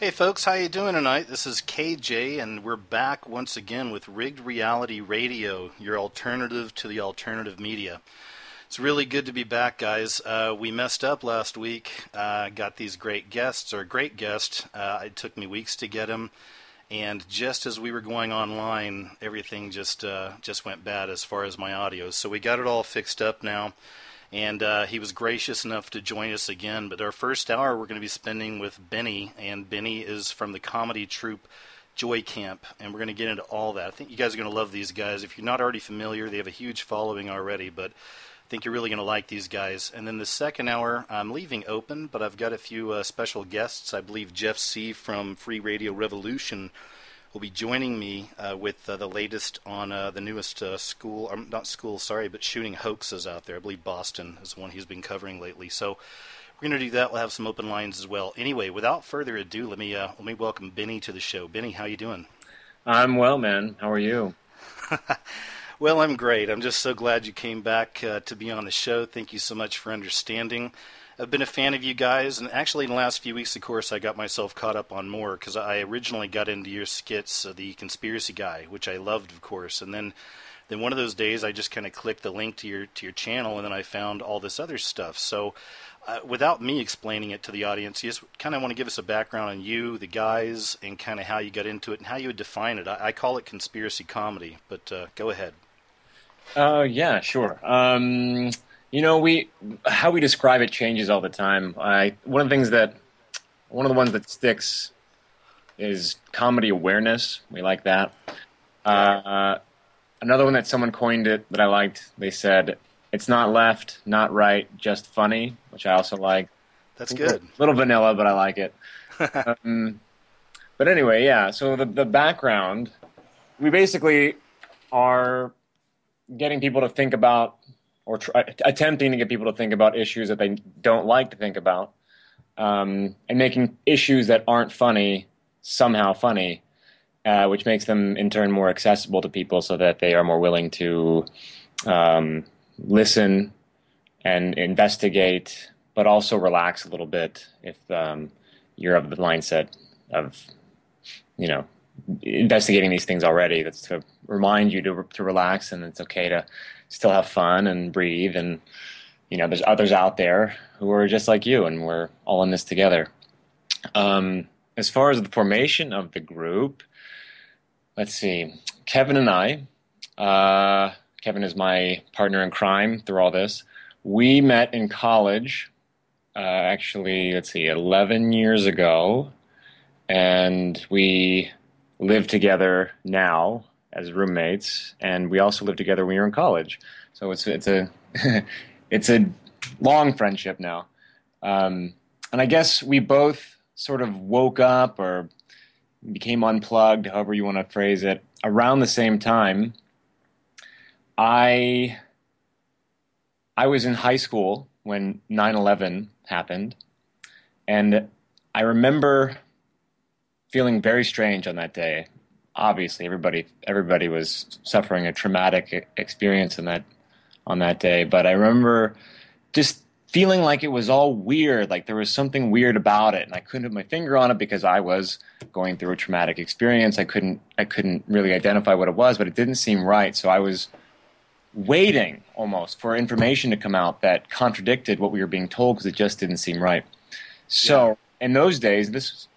Hey folks, how you doing tonight? This is KJ, and we're back once again with Rigged Reality Radio, your alternative to the alternative media. It's really good to be back, guys. We messed up last week. Got these great guests, or a great guest. It took me weeks to get him, and just as we were going online, everything just went bad as far as my audio. So we got it all fixed up now. And he was gracious enough to join us again. But our first hour we're going to be spending with Benny, and Benny is from the comedy troupe Joy Camp, and we're going to get into all that. I think you guys are going to love these guys. If you're not already familiar, they have a huge following already, but I think you're really going to like these guys. And then the second hour, I'm leaving open, but I've got a few special guests. I believe Jeff C. from FreeRadioRevolution will be joining me with the latest on the newest but shooting hoaxes out there. I believe Boston is the one he's been covering lately. So we're going to do that. We'll have some open lines as well. Anyway, without further ado, let me welcome Benny to the show. Benny, how you doing? I'm well, man. How are you? Well, I'm great. I'm just so glad you came back to be on the show. Thank you so much for understanding. I've been a fan of you guys, and actually in the last few weeks, of course, I got myself caught up on more, because I originally got into your skits, The Conspiracy Guy, which I loved, of course, and then one of those days I just kind of clicked the link to your channel, and then I found all this other stuff. So without me explaining it to the audience, you just kind of want to give us a background on you, the guys, and kind of how you got into it, and how you would define it. I call it conspiracy comedy, but go ahead. Yeah, sure. How we describe it changes all the time. One of the ones that sticks is comedy awareness. We like that. Another one that someone coined it that I liked, they said, it's not left, not right, just funny, which I also like. That's good. A little vanilla, but I like it. But anyway, yeah, so the background, we basically are getting people to think about, or attempting to get people to think about issues that they don't like to think about, and making issues that aren't funny somehow funny, which makes them in turn more accessible to people so that they are more willing to listen and investigate, but also relax a little bit if you're of the mindset of, investigating these things already. That's to remind you to relax, and it's okay to still have fun and breathe, and there's others out there who are just like you, and we're all in this together. As far as the formation of the group, let's see. Kevin and I, Kevin is my partner in crime through all this. We met in college, 11 years ago, and we live together now as roommates, and we also lived together when we were in college. So it's a it's a long friendship now. And I guess we both sort of woke up or became unplugged, however you want to phrase it, around the same time. I was in high school when 9/11 happened, and I remember feeling very strange on that day. Obviously, everybody was suffering a traumatic experience on that day. But I remember just feeling like it was all weird, like there was something weird about it, and I couldn't put my finger on it because I was going through a traumatic experience. I couldn't really identify what it was, but it didn't seem right. So I was waiting almost for information to come out that contradicted what we were being told because it just didn't seem right. So. Yeah. In those days,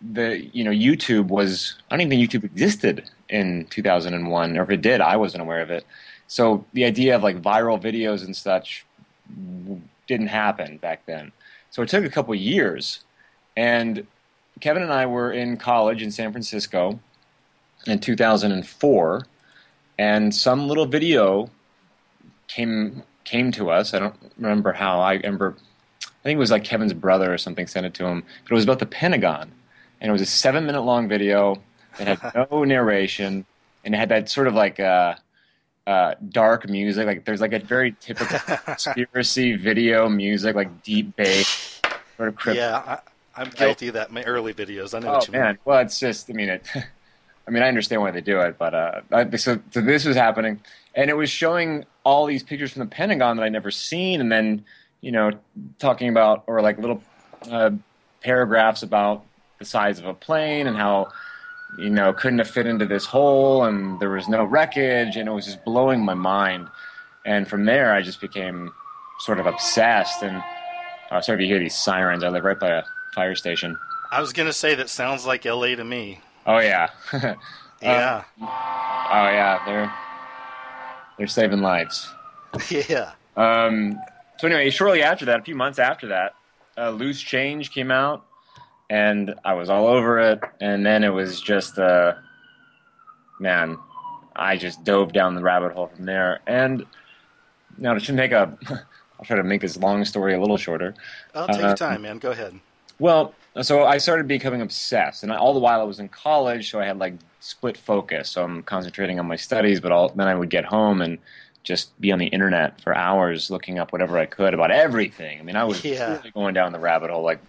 YouTube was, I don't even think YouTube existed in 2001, or if it did, I wasn't aware of it. So the idea of like viral videos and such didn't happen back then. So it took a couple years, and Kevin and I were in college in San Francisco in 2004, and some little video came to us. I don't remember how. I think it was like Kevin's brother or something sent it to him, but it was about the Pentagon, and it was a 7-minute long video that had no narration, and it had that sort of like dark music, like there's like a very typical conspiracy video music, like deep bass, sort of cryptic. Yeah, I'm guilty of that in my early videos. I know what you mean. Well, it's just, I understand why they do it, but so this was happening, and it was showing all these pictures from the Pentagon that I'd never seen, and then talking about, or like little paragraphs about the size of a plane and how, couldn't have fit into this hole and there was no wreckage, and it was just blowing my mind. And from there, I just became sort of obsessed. And sorry if you hear these sirens. I live right by a fire station. I was going to say that sounds like LA to me. Oh, yeah. Yeah. Oh, yeah. They're saving lives. Yeah. So anyway, shortly after that, a few months after that, Loose Change came out, and I was all over it. And then it was just, man, I just dove down the rabbit hole from there. And now it shouldn't take I'll try to make this long story a little shorter. I'll take your time, man. Go ahead. Well, so I started becoming obsessed, and all the while I was in college, so I had like split focus. So I'm concentrating on my studies, but then I would get home and just be on the internet for hours looking up whatever I could about everything. I mean, I was really going down the rabbit hole, like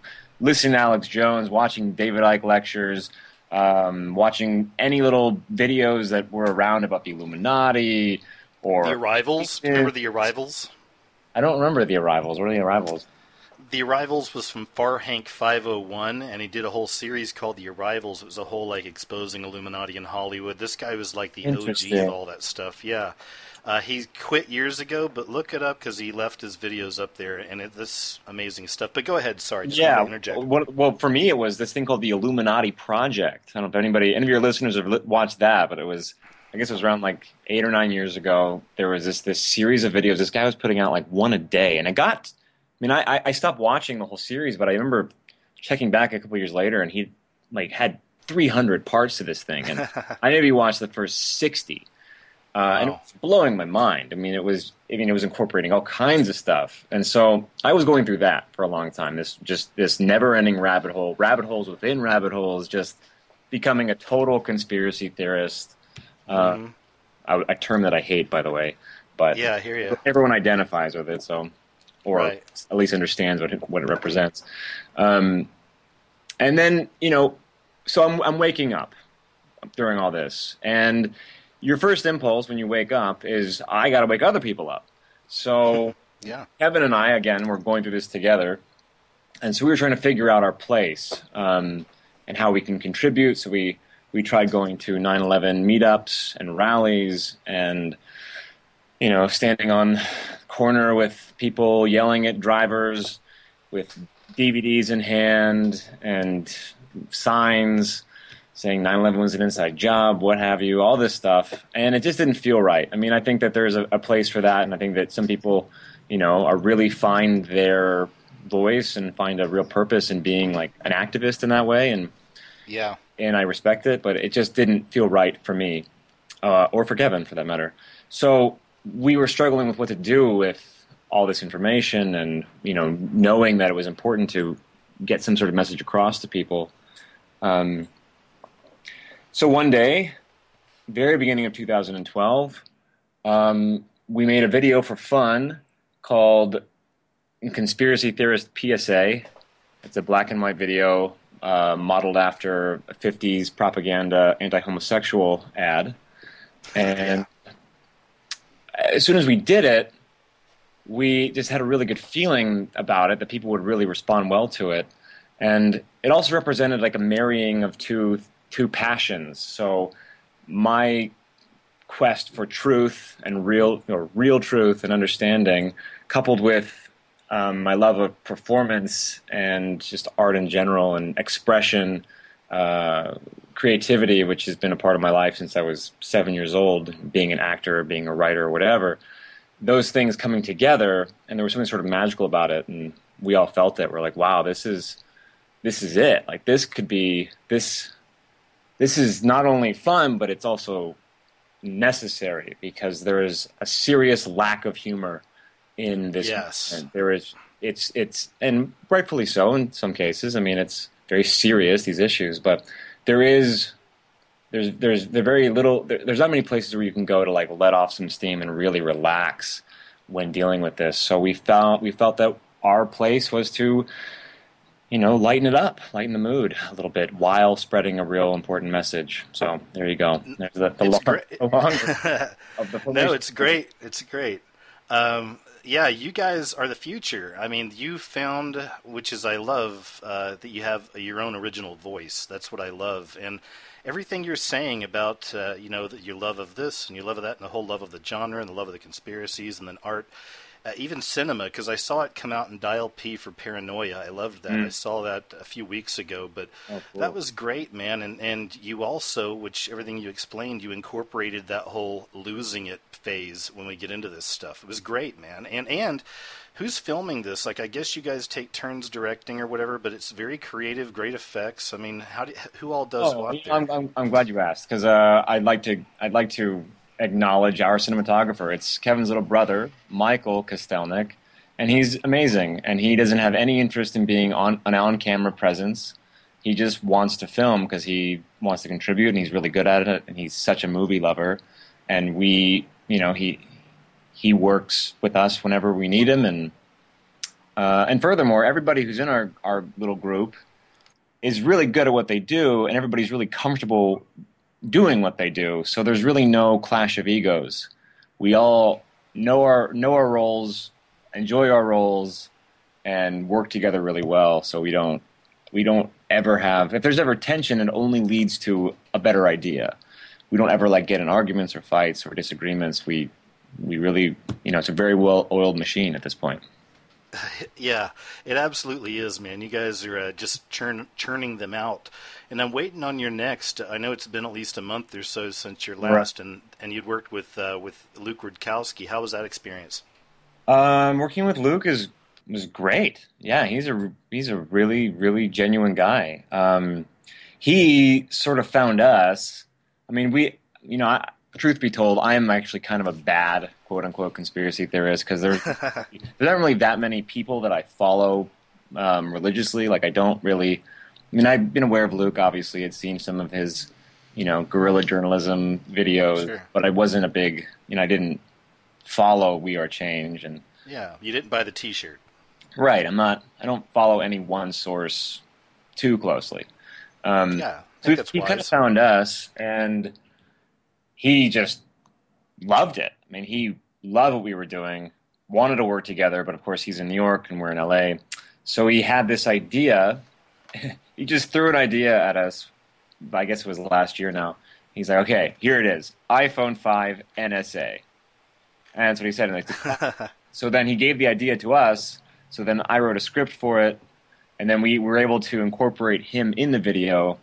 listening to Alex Jones, watching David Icke lectures, watching any little videos that were around about the Illuminati or The Arrivals. Remember The Arrivals? I don't remember The Arrivals. What are The Arrivals? The Arrivals was from Farhank 501, and he did a whole series called The Arrivals. It was a whole, like, exposing Illuminati in Hollywood. This guy was, like, the OG of all that stuff. Yeah. He quit years ago, but look it up because he left his videos up there, and this amazing stuff. But go ahead. Sorry, just want to interject. Well, for me, it was this thing called the Illuminati Project. I don't know if any of your listeners have watched that, but I guess it was around like 8 or 9 years ago. There was this series of videos. This guy was putting out like one a day, and I stopped watching the whole series, but I remember checking back a couple years later, and he like had 300 parts to this thing, and I maybe watched the first 60, and it was blowing my mind. It was incorporating all kinds of stuff, and so I was going through that for a long time. This never-ending rabbit holes within rabbit holes, just becoming a total conspiracy theorist. A term that I hate, by the way, but yeah, I hear you. Everyone identifies with it, or at least understands what it represents. And then, so I'm waking up during all this, and your first impulse when you wake up is, I got to wake other people up. So yeah. Kevin and I, again, were going through this together, and so we were trying to figure out our place and how we can contribute. So we tried going to 9/11 meetups and rallies and, standing on the corner with people yelling at drivers with DVDs in hand and signs saying 9/11 was an inside job, what have you, all this stuff. And it just didn't feel right. I think that there's a place for that, and I think that some people, are really find their voice and find a real purpose in being like an activist in that way. And yeah. And I respect it, but it just didn't feel right for me, or for Kevin, for that matter. So we were struggling with what to do with all this information, and knowing that it was important to get some sort of message across to people. So one day, very beginning of 2012, we made a video for fun called Conspiracy Theorist PSA. It's a black and white video. Modeled after a 50s propaganda anti-homosexual ad. And as soon as we did it, we just had a really good feeling about it, that people would really respond well to it. And it also represented like a marrying of two passions. So my quest for truth and real truth and understanding, coupled with my love of performance and just art in general and expression, creativity, which has been a part of my life since I was 7 years old, being an actor, being a writer, or whatever. Those things coming together, and there was something sort of magical about it, and we all felt it. We're like, wow, this is it. Like, this could be this is not only fun, but it's also necessary, because there is a serious lack of humor in this. Yes. Movement. There is, it's and rightfully so in some cases. It's very serious, these issues, but there's very little. There's not many places where you can go to like let off some steam and really relax when dealing with this. So we felt that our place was to, lighten it up, lighten the mood a little bit while spreading a real important message. So there you go. There's the long of the No, it's great. It's great. Yeah, you guys are the future. I mean, you found, which is I love, that you have your own original voice. That's what I love, and everything you're saying about, that your love of this and your love of that, and the whole love of the genre and the love of the conspiracies and then art, even cinema, because I saw it come out in Dial P for Paranoia. I loved that. I saw that a few weeks ago, but Cool. that was great, man. And you also, which everything you explained, you incorporated that whole losing it phase when we get into this stuff. It was great, man. And who's filming this? Like, I guess you guys take turns directing or whatever, but it's very creative, great effects. I mean, who all does what there? I'm glad you asked, because I'd like to acknowledge our cinematographer. It's Kevin's little brother, Michael Kostelnik, and he's amazing. And he doesn't have any interest in being an on-camera presence. He just wants to film because he wants to contribute, and he's really good at it. And he's such a movie lover. And he works with us whenever we need him. And furthermore, everybody who's in our little group is really good at what they do, and everybody's really comfortable doing what they do, so there's really no clash of egos. We all know our roles, enjoy our roles, and work together really well. So we don't ever have, if there's ever tension, it only leads to a better idea. We don't ever get in arguments or fights or disagreements. We really, it's a very well-oiled machine at this point. Yeah, it absolutely is, man. You guys are just churning them out. And I'm waiting on your next. I know it's been at least a month or so since your last, right. and you'd worked with Luke Rudkowski. How was that experience? Working with Luke was great. Yeah, he's a really, really genuine guy. He sort of found us. I mean, truth be told, I am actually kind of a bad quote-unquote conspiracy theorist, because there aren't really that many people that I follow religiously. I don't really. I mean, I've been aware of Luke, obviously. I'd seen some of his, guerrilla journalism videos, sure. But I wasn't a big, I didn't follow We Are Change. And yeah, you didn't buy the T-shirt. Right, I don't follow any one source too closely. Yeah, so he kind of found us, and he just loved it. I mean, he loved what we were doing, wanted to work together, but of course he's in New York and we're in LA. So he had this idea. He just threw an idea at us. I guess it was last year now. He's like, okay, here it is. iPhone 5 NSA. And that's what he said. So then he gave the idea to us. So then I wrote a script for it. And then we were able to incorporate him in the video.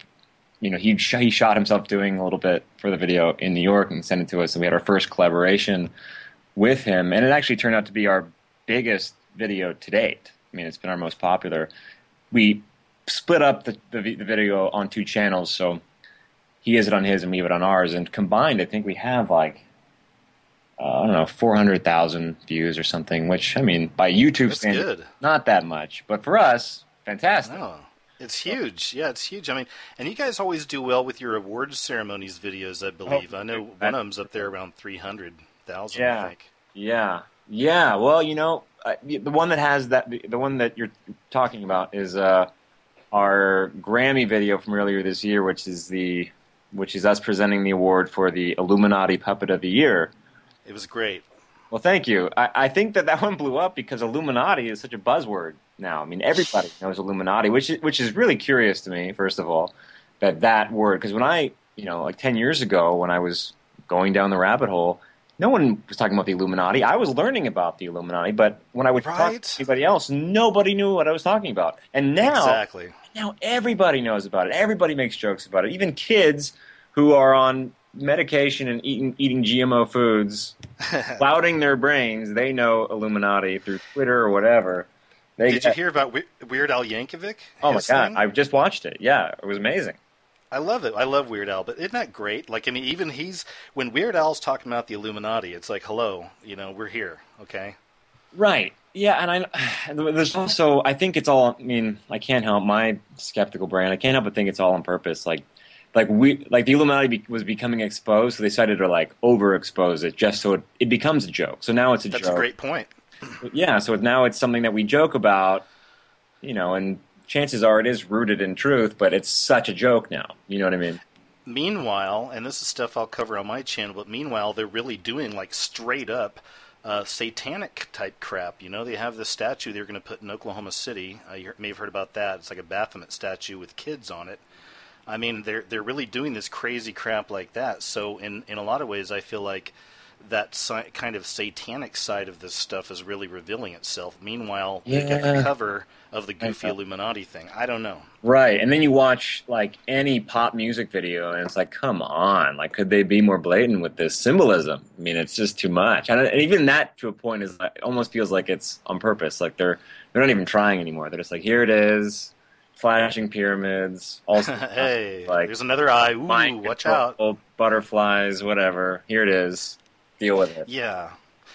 He shot himself doing a little bit for the video in New York and sent it to us. And we had our first collaboration with him. And it actually turned out to be our biggest video to date. I mean, it's been our most popular. We split up the video on 2 channels, so he has it on his and we have it on ours, and combined I think we have 400,000 views or something, which, I mean, by YouTube standards, not that much, but for us, fantastic. No, it's huge. Yeah, it's huge. I mean, and you guys always do well with your awards ceremonies videos, I believe. I know one of them's up there around 300,000, I think. Yeah. Well, the one that has that, the one that you're talking about is our Grammy video from earlier this year, which is us presenting the award for the Illuminati Puppet of the Year. It was great. Well, thank you. I think that one blew up because Illuminati is such a buzzword now. I mean, everybody knows Illuminati, which is really curious to me, first of all, that word. Because when I, 10 years ago, when I was going down the rabbit hole, no one was talking about the Illuminati. I was learning about the Illuminati, but when I would talk to anybody else, nobody knew what I was talking about. And now everybody knows about it. Everybody makes jokes about it. Even kids who are on medication and eating GMO foods, clouding their brains, they know Illuminati through Twitter or whatever. Did you hear about Weird Al Yankovic? Oh my God, I just watched it. Yeah, it was amazing. I love it. I love Weird Al, but isn't that great? Even when Weird Al's talking about the Illuminati, it's like, hello, we're here, okay? Right. Yeah, and there's also, I think it's all, I mean, I can't help my skeptical brain. I can't help but think it's all on purpose. The Illuminati was becoming exposed, so they decided to overexpose it just so it becomes a joke. So now it's a joke. That's a great point. Yeah, so now it's something that we joke about, and chances are it is rooted in truth, but it's such a joke now. You know what I mean? Meanwhile, and this is stuff I'll cover on my channel, but meanwhile, they're really doing straight up satanic type crap. You know, they have this statue they're going to put in Oklahoma City. You may have heard about that. It's like a Baphomet statue with kids on it. I mean, they're really doing this crazy crap like that. So in a lot of ways, I feel like that kind of satanic side of this stuff is really revealing itself. Meanwhile, they get the cover of the goofy Illuminati thing. I don't know. Right, and then you watch like any pop music video, and it's like, come on, like, could they be more blatant with this symbolism? I mean, it's just too much, and even that to a point is like, almost feels like it's on purpose. Like they're not even trying anymore. They're just like, here it is, flashing pyramids. Also, hey, like, there's another eye. Ooh, watch out! Butterflies, whatever. Here it is. Deal with it. Yeah.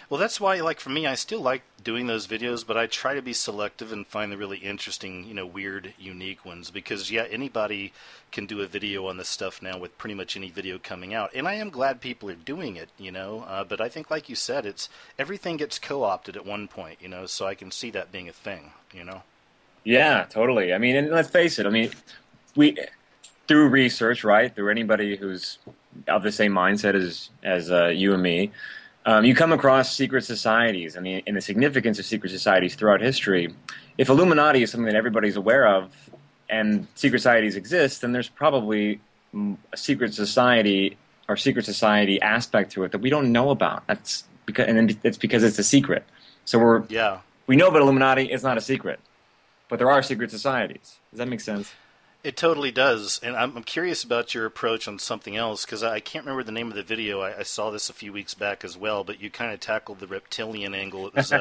Well, that's why, like, for me, I still like doing those videos, but I try to be selective and find the really interesting, you know, weird, unique ones. Because, yeah, anybody can do a video on this stuff now with pretty much any video coming out. And I am glad people are doing it, you know. But I think, like you said, it's everything gets co-opted at one point, you know. So I can see that being a thing, you know. Yeah, totally. I mean, and let's face it. I mean, we through research, right? Through anybody who's of the same mindset as you and me, you come across secret societies and the significance of secret societies throughout history. If Illuminati is something that everybody's aware of, and secret societies exist, then there's probably a secret society or secret society aspect to it that we don't know about. That's because, and it's because it's a secret. So we know about Illuminati. It's not a secret, but there are secret societies. Does that make sense? It totally does, and I'm curious about your approach on something else, because I can't remember the name of the video. I saw this a few weeks back as well, but you kind of tackled the reptilian angle. It was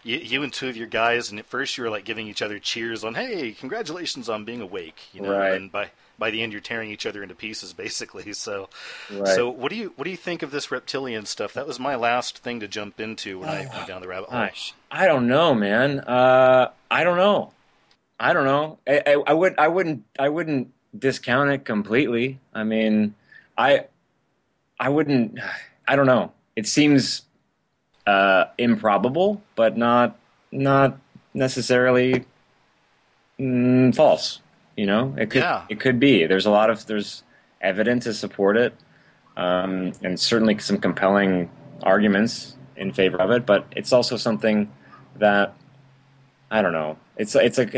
you and two of your guys, and at first you were like giving each other cheers on, hey, congratulations on being awake, you know, right. And by the end you're tearing each other into pieces, basically. So, right. So what do you think of this reptilian stuff? That was my last thing to jump into when I went down the rabbit hole. Gosh, I don't know, man. I don't know. I wouldn't discount it completely. I mean, I wouldn't. I don't know. It seems improbable, but not necessarily false. You know, it could be. There's evidence to support it, and certainly some compelling arguments in favor of it. But it's also something that I don't know. It's like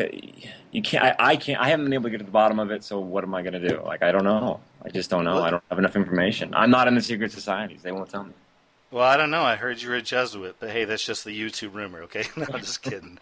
you can't. I can't. I haven't been able to get to the bottom of it. So what am I going to do? Like, I don't know. I just don't know. I don't have enough information. I'm not in the secret societies. They won't tell me. Well, I don't know. I heard you were a Jesuit, but hey, that's just the YouTube rumor, okay? No, I'm just kidding.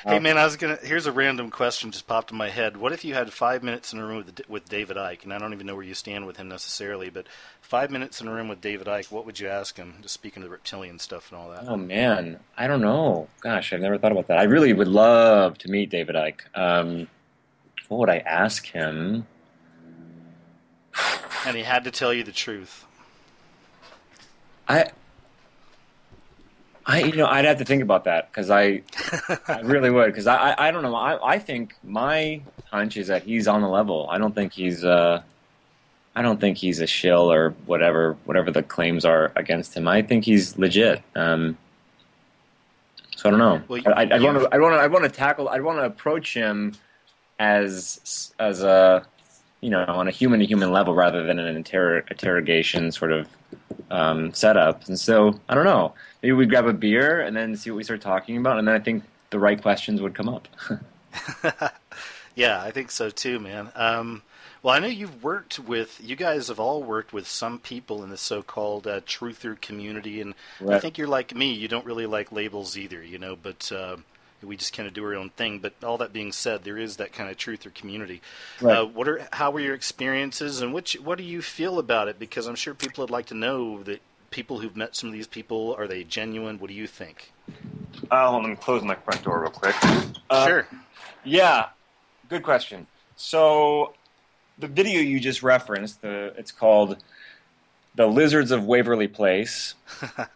Hey, man, here's a random question just popped in my head. What if you had 5 minutes in a room with David Icke? And I don't even know where you stand with him necessarily, but 5 minutes in a room with David Icke, what would you ask him? Just speaking of the reptilian stuff and all that. Oh, man. I don't know. Gosh, I've never thought about that. I really would love to meet David Icke. What would I ask him? And he had to tell you the truth. I'd have to think about that because I really would because I don't know. I think my hunch is that he's on the level. I don't think he's a shill or whatever the claims are against him. I think he's legit. So I don't know. Well, I'd want to approach him as a on a human to human level rather than an interrogation sort of setup. And so I don't know. Maybe we'd grab a beer and then see what we start talking about, and then I think the right questions would come up. Yeah, I think so too, man. Well, I know you guys have all worked with some people in the so-called truther community, and right. I think you're like me. You don't really like labels either, you know, but we just kind of do our own thing. But all that being said, there is that kind of truther community. Right. How were your experiences, and what do you feel about it? Because I'm sure people would like to know that people who've met some of these people, are they genuine? What do you think? Hold on, let me close my front door real quick. Sure. Yeah, good question. So the video you just referenced, it's called The Lizards of Waverly Place.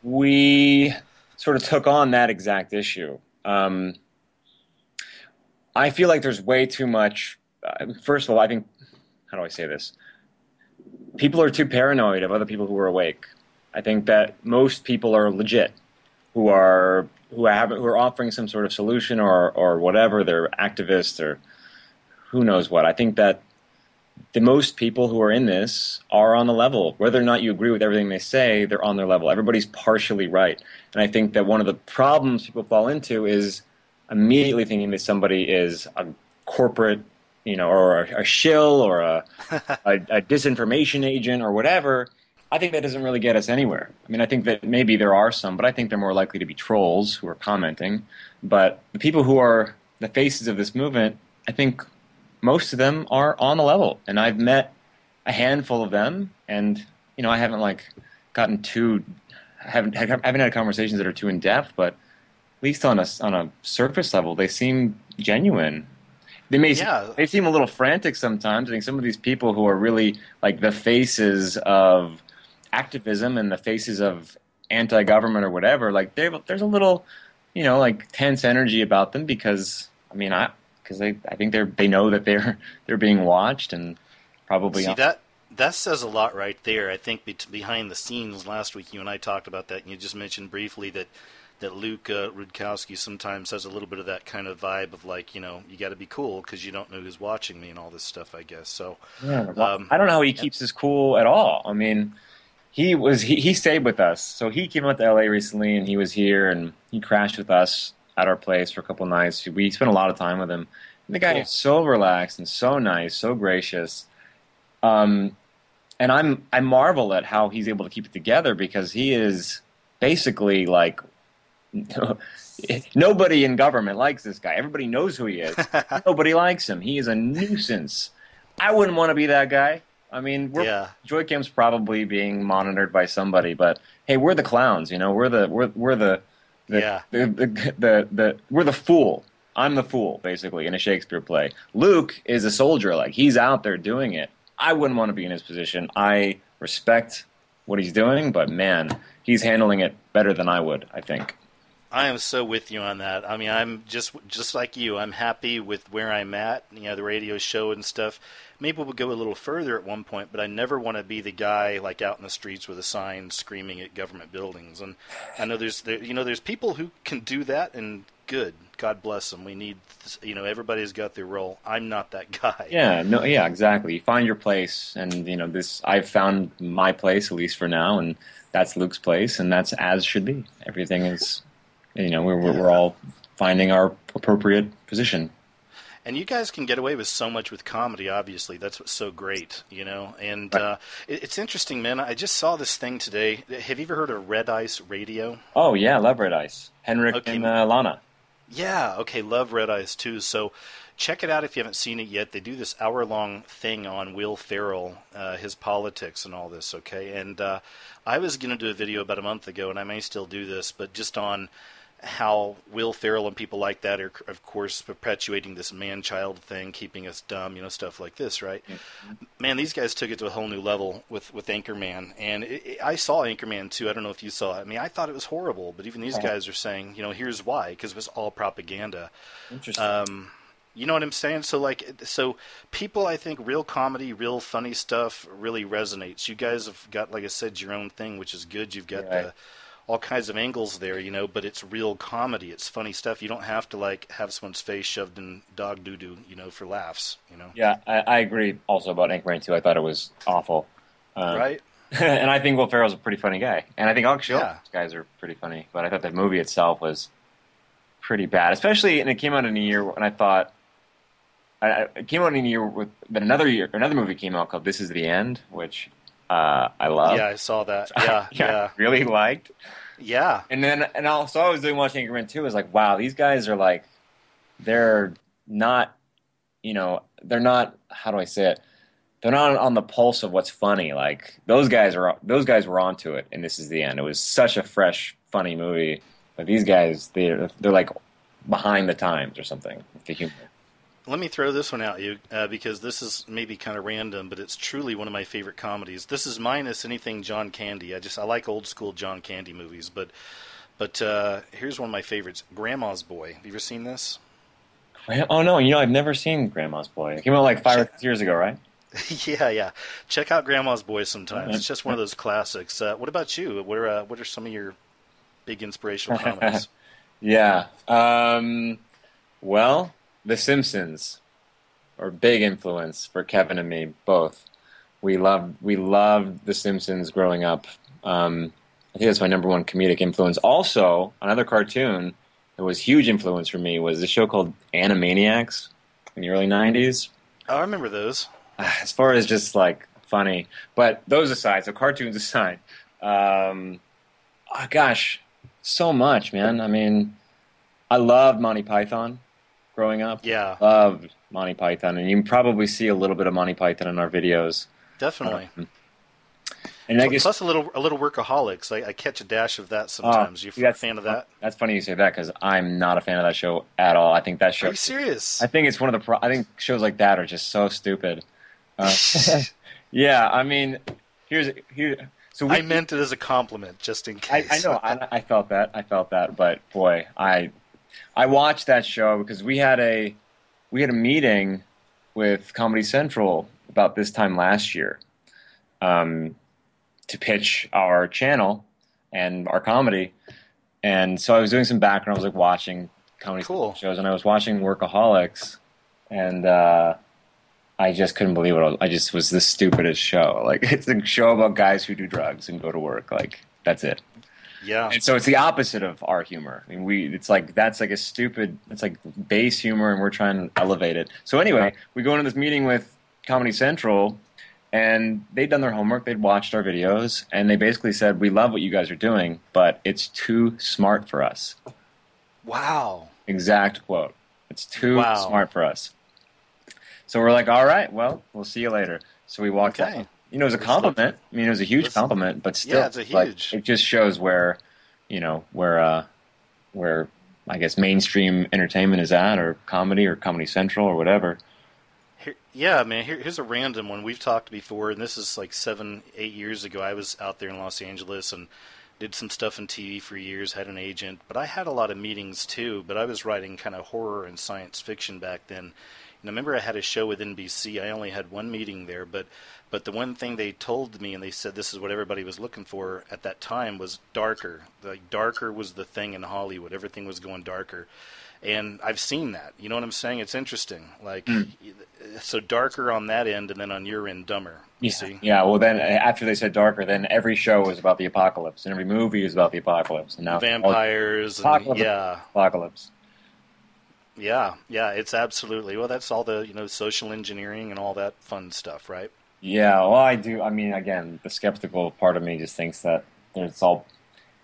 We sort of took on that exact issue. I feel like there's way too much. First of all, I think, how do I say this? People are too paranoid of other people who are awake. I think that most people are legit, who are offering some sort of solution or whatever. They're activists or who knows what. I think that the most people who are in this are on the level. Whether or not you agree with everything they say, they're on their level. Everybody's partially right. And I think that one of the problems people fall into is immediately thinking that somebody is a corporate, or a shill or a disinformation agent or whatever. I think that doesn't really get us anywhere. I mean, I think that maybe there are some, but I think they're more likely to be trolls who are commenting. But the people who are the faces of this movement, I think most of them are on the level. And I've met a handful of them, and I haven't haven't had conversations that are too in depth, but at least on a surface level, they seem genuine. They seem a little frantic sometimes. I think some of these people who are really like the faces of activism and the faces of anti-government or whatever, like there's a little, like tense energy about them because I think they know that they're being watched and probably. See, that says a lot right there. I think behind the scenes last week, you and I talked about that, and you just mentioned briefly that Luke Rudkowski sometimes has a little bit of that kind of vibe of like, you got to be cool because you don't know who's watching me and all this stuff, I guess. So yeah, well, I don't know how he keeps his cool at all. I mean, he stayed with us. So he came out to LA recently, and he was here, and he crashed with us at our place for a couple nights. We spent a lot of time with him. And the guy is so relaxed and so nice, so gracious. And I marvel at how he's able to keep it together because he is basically like nobody in government likes this guy. Everybody knows who he is. Nobody likes him. He is a nuisance. I wouldn't want to be that guy. I mean, Joy-Cam's probably being monitored by somebody, but hey, we're the clowns. We're the fool. I'm the fool, basically, in a Shakespeare play. Luke is a soldier. Like, he's out there doing it. I wouldn't want to be in his position. I respect what he's doing, but man, he's handling it better than I would, I think. I am so with you on that. I mean, I'm just like you. I'm happy with where I'm at, the radio show and stuff. Maybe we'll go a little further at one point, but I never want to be the guy like out in the streets with a sign screaming at government buildings. And I know there's people who can do that, and good. God bless them. We need, everybody's got their role. I'm not that guy. Yeah, exactly. You find your place, and I've found my place, at least for now, and that's Luke's place, and that's as should be. Everything is. We're all finding our appropriate position. And you guys can get away with so much with comedy, obviously. That's what's so great, And it's interesting, man. I just saw this thing today. Have you ever heard of Red Ice Radio? Oh, yeah, love Red Ice. Henrik and Lana. Yeah, okay, love Red Ice, too. So check it out if you haven't seen it yet. They do this hour-long thing on Will Ferrell, his politics and all this, okay? And I was going to do a video about a month ago, and I may still do this, but just on how Will Ferrell and people like that are, of course, perpetuating this man-child thing, keeping us dumb, stuff like this, right? Mm-hmm. Man, these guys took it to a whole new level with Anchorman, and I saw Anchorman, too. I don't know if you saw it. I mean, I thought it was horrible, but even these guys are saying, here's why, because it was all propaganda. Interesting. You know what I'm saying? So people, I think, real comedy, real funny stuff really resonates. You guys have got, like I said, your own thing, which is good. You've got all kinds of angles there, but it's real comedy. It's funny stuff. You don't have to, have someone's face shoved in dog doo-doo, for laughs, Yeah, I agree also about Anchorman 2. I thought it was awful. Right? And I think Will Ferrell's a pretty funny guy. And I think all these guys are pretty funny. But I thought the movie itself was pretty bad. Especially, and it came out in a year when I thought, it came out in a year but another movie came out called This Is the End, which I love. Yeah, I saw that. Yeah. Really liked. Yeah. And also I was watching Anchorman 2, I was like, wow, these guys are they're not, they're not, how do I say it? They're not on the pulse of what's funny. Like those guys were onto it, and This Is the End. It was such a fresh, funny movie. But these guys, they're like behind the times or something. The humor. Let me throw this one at you because this is maybe kind of random, but it's truly one of my favorite comedies. This is minus anything John Candy. I like old school John Candy movies, but here's one of my favorites, Grandma's Boy. Have you ever seen this? Oh no, I've never seen Grandma's Boy. It came out 5 or 6 years ago, right? Yeah. Check out Grandma's Boy sometime. It's just one of those classics. What about you? What are some of your big inspirational comedies? Yeah. Well, The Simpsons, or big influence for Kevin and me both. We loved The Simpsons growing up. I think that's my number one comedic influence. Also, another cartoon that was huge influence for me was a show called Animaniacs in the early 90s. Oh, I remember those. As far as just like funny, but those aside, so cartoons aside, gosh, so much, man. I mean, I loved Monty Python growing up. Yeah. Loved Monty Python, and you can probably see a little bit of Monty Python in our videos. Definitely. And I guess, plus a little Workaholics. I catch a dash of that sometimes. You a fan of that? That's funny you say that because I'm not a fan of that show at all. I think that show. Are you serious? I think it's one of the. I think shows like that are just so stupid. Yeah, I mean, here. So I meant it as a compliment, just in case. I know. I felt that. But boy, I watched that show because we had a meeting with Comedy Central about this time last year. To pitch our channel and our comedy, and so I was doing some background. I was like watching comedy shows, and I was watching Workaholics, and I just couldn't believe it. I just was the stupidest show. Like it's a show about guys who do drugs and go to work. Like that's it. Yeah. And so it's the opposite of our humor. I mean, it's like a stupid. It's like base humor, and we're trying to elevate it. So anyway, we go into this meeting with Comedy Central. And they'd done their homework, they'd watched our videos, and they basically said, we love what you guys are doing, but it's too smart for us. Wow. Exact quote. It's too smart for us. So we're like, all right, well, we'll see you later. So we walked out. You know, it was a compliment. I mean, it was a huge compliment, but still, it's a huge. Like, it just shows where, where I guess mainstream entertainment is at, or Comedy Central, or whatever. Yeah, man, here's a random one. We've talked before, and this is like 7-8 years ago. I was out there in Los Angeles and did some stuff in TV for years, had an agent, but I had a lot of meetings too, but I was writing kind of horror and science fiction back then. And I remember I had a show with NBC. I only had one meeting there, but the one thing they told me, and they said this is what everybody was looking for at that time, was darker. Like, darker was the thing in Hollywood. Everything was going darker. And I've seen that. You know what I'm saying? It's interesting. Like, so darker on that end, and then on your end, dumber. You see? Yeah. Well, then after they said darker, then every show was about the apocalypse, and every movie was about the apocalypse, and now vampires. Apocalypse. Yeah. It's absolutely. Well, that's all the social engineering and all that fun stuff, right? Yeah. Well, I do. I mean, again, the skeptical part of me just thinks that it's like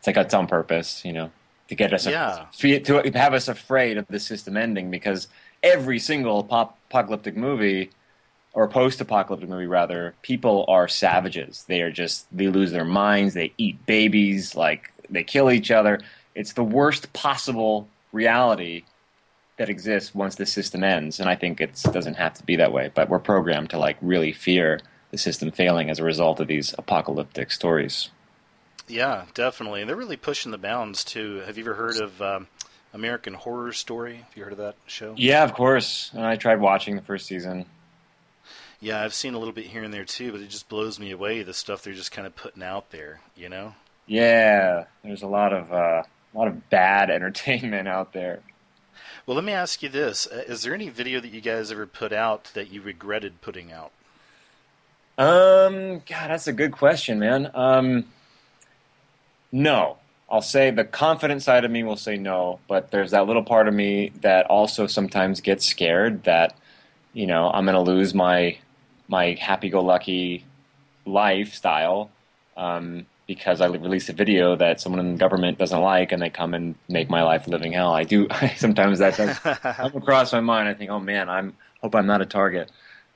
it's on purpose, to get us, to have us afraid of the system ending, because every single apocalyptic movie, or post-apocalyptic movie rather, people are savages. They lose their minds, they eat babies, like they kill each other. It's the worst possible reality that exists once the system ends, and I think it doesn't have to be that way, but we're programmed to really fear the system failing as a result of these apocalyptic stories. Yeah, definitely. And they're really pushing the bounds, too. Have you ever heard of American Horror Story? Have you heard of that show? Yeah, of course. And I tried watching the first season. Yeah, I've seen a little bit here and there, too, but it just blows me away, the stuff they're just kind of putting out there, Yeah, there's a lot of bad entertainment out there. Well, let me ask you this. Is there any video that you guys ever put out that you regretted putting out? God, that's a good question, man. No. I'll say the confident side of me will say no, but there's that little part of me that also sometimes gets scared that, I'm going to lose my happy-go-lucky lifestyle because I release a video that someone in the government doesn't like, and they come and make my life a living hell. I do. Sometimes that does come across my mind. I think, oh man, hope I'm not a target.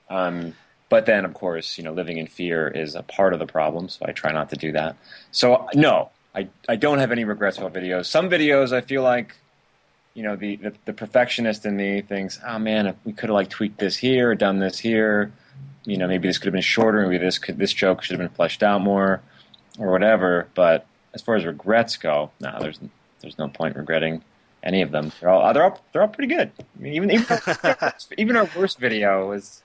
But then, of course, living in fear is a part of the problem, so I try not to do that. So no. I don't have any regrets about videos. Some videos I feel like, the perfectionist in me thinks, oh man, if we could have tweaked this here or done this here, maybe this could have been shorter, maybe this joke should have been fleshed out more, or whatever. But as far as regrets go, no, there's no point regretting any of them. They're all pretty good. I mean, even our worst video was,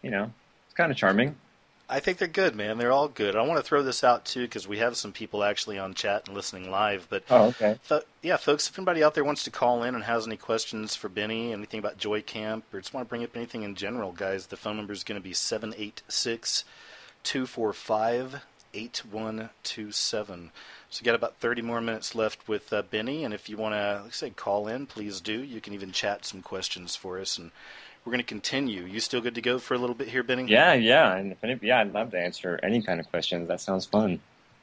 it's kind of charming. I think they're good, man. They're all good. I want to throw this out too because we have some people actually on chat and listening live. But Oh, okay. yeah, folks, if anybody out there wants to call in and has any questions for Benny, anything about Joy Camp, or just want to bring up anything in general, guys, the phone number is going to be 786-245-8127. So you got about 30 more minutes left with Benny, and if you want to, like I say, call in, please do. You can even chat some questions for us, and we're going to continue. You still good to go for a little bit here, Benny? Yeah, and I'd love to answer any kind of questions. That sounds fun.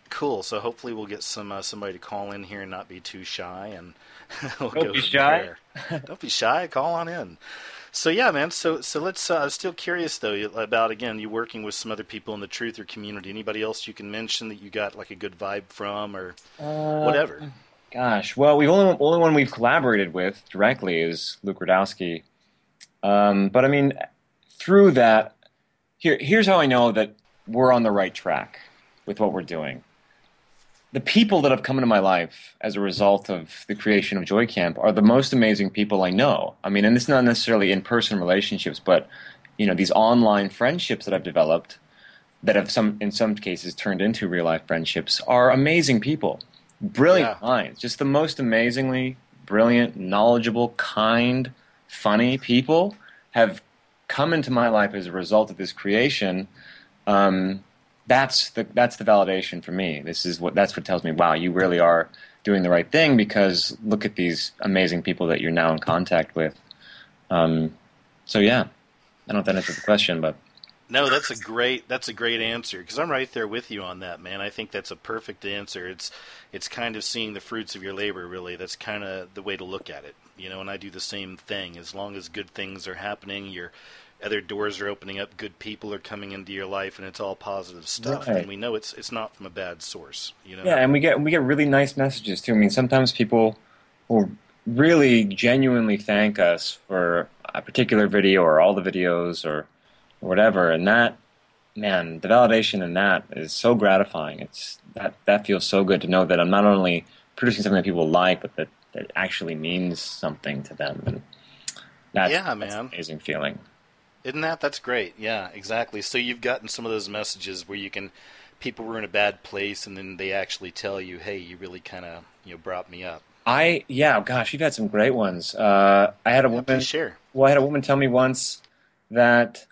Cool. So hopefully we'll get somebody to call in here and not be too shy, and we'll Don't go be from shy. there. Don't be shy. Call on in. So yeah, man. So let's. I'm still curious though about again you working with some other people in the truther community. Anybody else you can mention that you got like a good vibe from or whatever? Gosh, well, we've only one we've collaborated with directly is Luke Radowski. But I mean, through that, here's how I know that we're on the right track with what we're doing. The people that have come into my life as a result of the creation of Joy Camp are the most amazing people I know. I mean, and it's not necessarily in-person relationships, but these online friendships that I've developed that have in some cases turned into real-life friendships are amazing people. Brilliant minds. Just the most amazingly brilliant, knowledgeable, kind, funny people have come into my life as a result of this creation. That's the validation for me. That's what tells me, wow, you really are doing the right thing because look at these amazing people that you're now in contact with. So yeah, I don't know if that answers the question, but No, that's a great answer because I'm right there with you on that, man. I think that's a perfect answer. It's kind of seeing the fruits of your labor, really. That's kind of the way to look at it, and I do the same thing. As long as good things are happening, your other doors are opening up, good people are coming into your life, and it's all positive stuff. Right. And we know it's not from a bad source, Yeah, and we get really nice messages too. I mean, sometimes people will really genuinely thank us for a particular video or all the videos or whatever, and that, man, the validation in that is so gratifying. It's that feels so good to know that I'm not only producing something that people like, but that actually means something to them, and that's an amazing feeling. Isn't that's great? Yeah, exactly. So you've gotten some of those messages where people were in a bad place, and then they actually tell you, "Hey, you really kind of brought me up." Gosh, you've had some great ones. I had a woman. Please share. Well, I had a woman tell me once that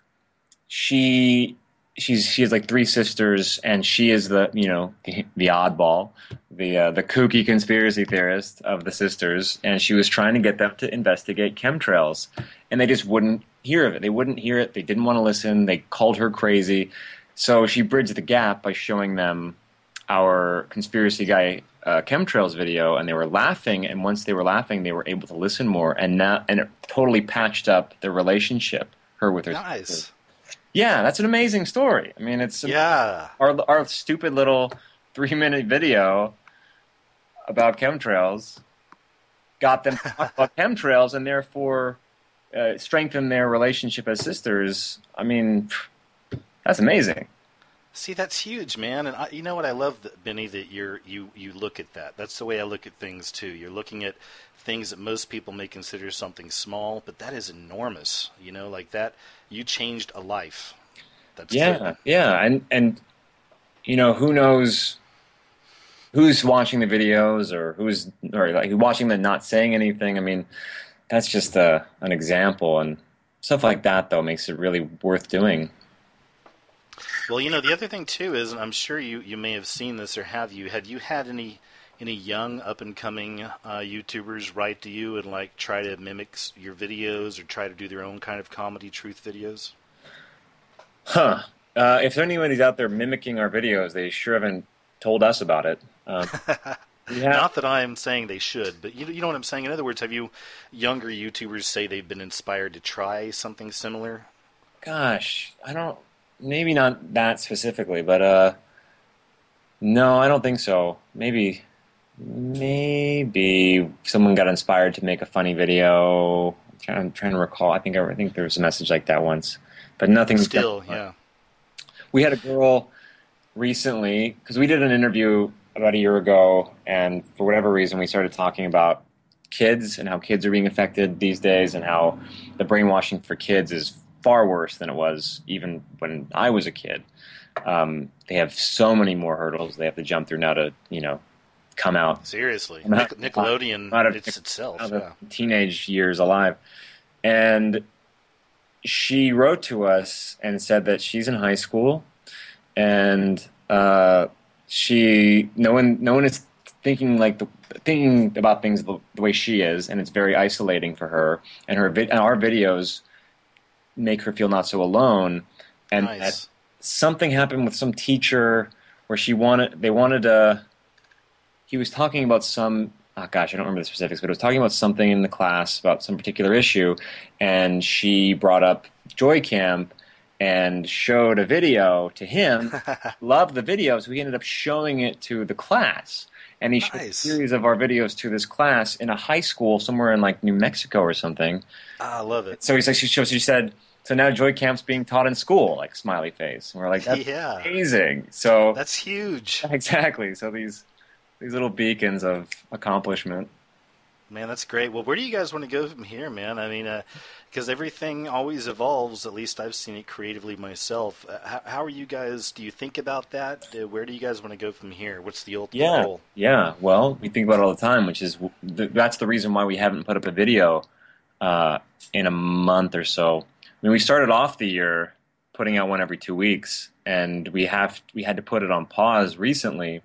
she has like three sisters, and she is the oddball, the kooky conspiracy theorist of the sisters, and she was trying to get them to investigate chemtrails, and they just wouldn't hear of it. They wouldn't hear it. They didn't want to listen. They called her crazy. So she bridged the gap by showing them our conspiracy guy chemtrails video, and they were laughing. And once they were laughing, they were able to listen more, and it totally patched up their relationship. Her with her nice. Sister. Yeah, that's an amazing story. I mean, it's our stupid little 3-minute video about chemtrails got them to talk about chemtrails, and therefore strengthen their relationship as sisters. I mean, that's amazing. See, that's huge, man. And you know what I love, Benny, that you look at that. That's the way I look at things too. You're looking at things that most people may consider something small, but that is enormous. Like that, you changed a life. That's good. Yeah, and who knows who's watching the videos or who's watching them not saying anything. I mean, that's just an example, and stuff like that though makes it really worth doing. Well, the other thing too is, and I'm sure you may have seen this, or have you had any young up and coming YouTubers write to you and try to mimic your videos or try to do their own kind of comedy truth videos? If anybody's out there mimicking our videos, they sure haven't told us about it. Not that I'm saying they should, but you know what I'm saying? In other words, have you younger YouTubers say they've been inspired to try something similar? Gosh, maybe not that specifically, but no, I don't think so. Maybe someone got inspired to make a funny video. I'm trying to recall. I think there was a message like that once, but nothing. Still, yeah. We had a girl recently, because we did an interview about a year ago, and for whatever reason we started talking about kids and how kids are being affected these days and how the brainwashing for kids is far worse than it was even when I was a kid. They have so many more hurdles they have to jump through now to, come out. Seriously, Come Nickelodeon, out of, it's itself. out of Yeah. teenage years alive. And she wrote to us and said that she's in high school, and no one is thinking about things the way she is, and it's very isolating for her. And and our videos make her feel not so alone. And Nice. that something happened with some teacher where he was talking about some. Oh gosh, I don't remember the specifics, but it was talking about something in the class about some particular issue, and she brought up Joy Camp and showed a video to him. Loved the video, so he ended up showing it to the class. And he showed a Nice. series of our videos to this class in a high school somewhere in like New Mexico or something. I love it. So he's like, she said, so now Joy Camp's being taught in school, like smiley face. And we're like, that's Yeah. amazing. So That's huge. exactly. So these little beacons of accomplishment. Man, that's great. Well, where do you guys want to go from here, man? I mean, because everything always evolves. At least I've seen it creatively myself. How are you guys? Do you think about that? Where do you guys want to go from here? What's the ultimate goal? Yeah. Well, we think about it all the time, which is that's the reason why we haven't put up a video in a month or so. I mean, we started off the year putting out one every 2 weeks, and we had to put it on pause recently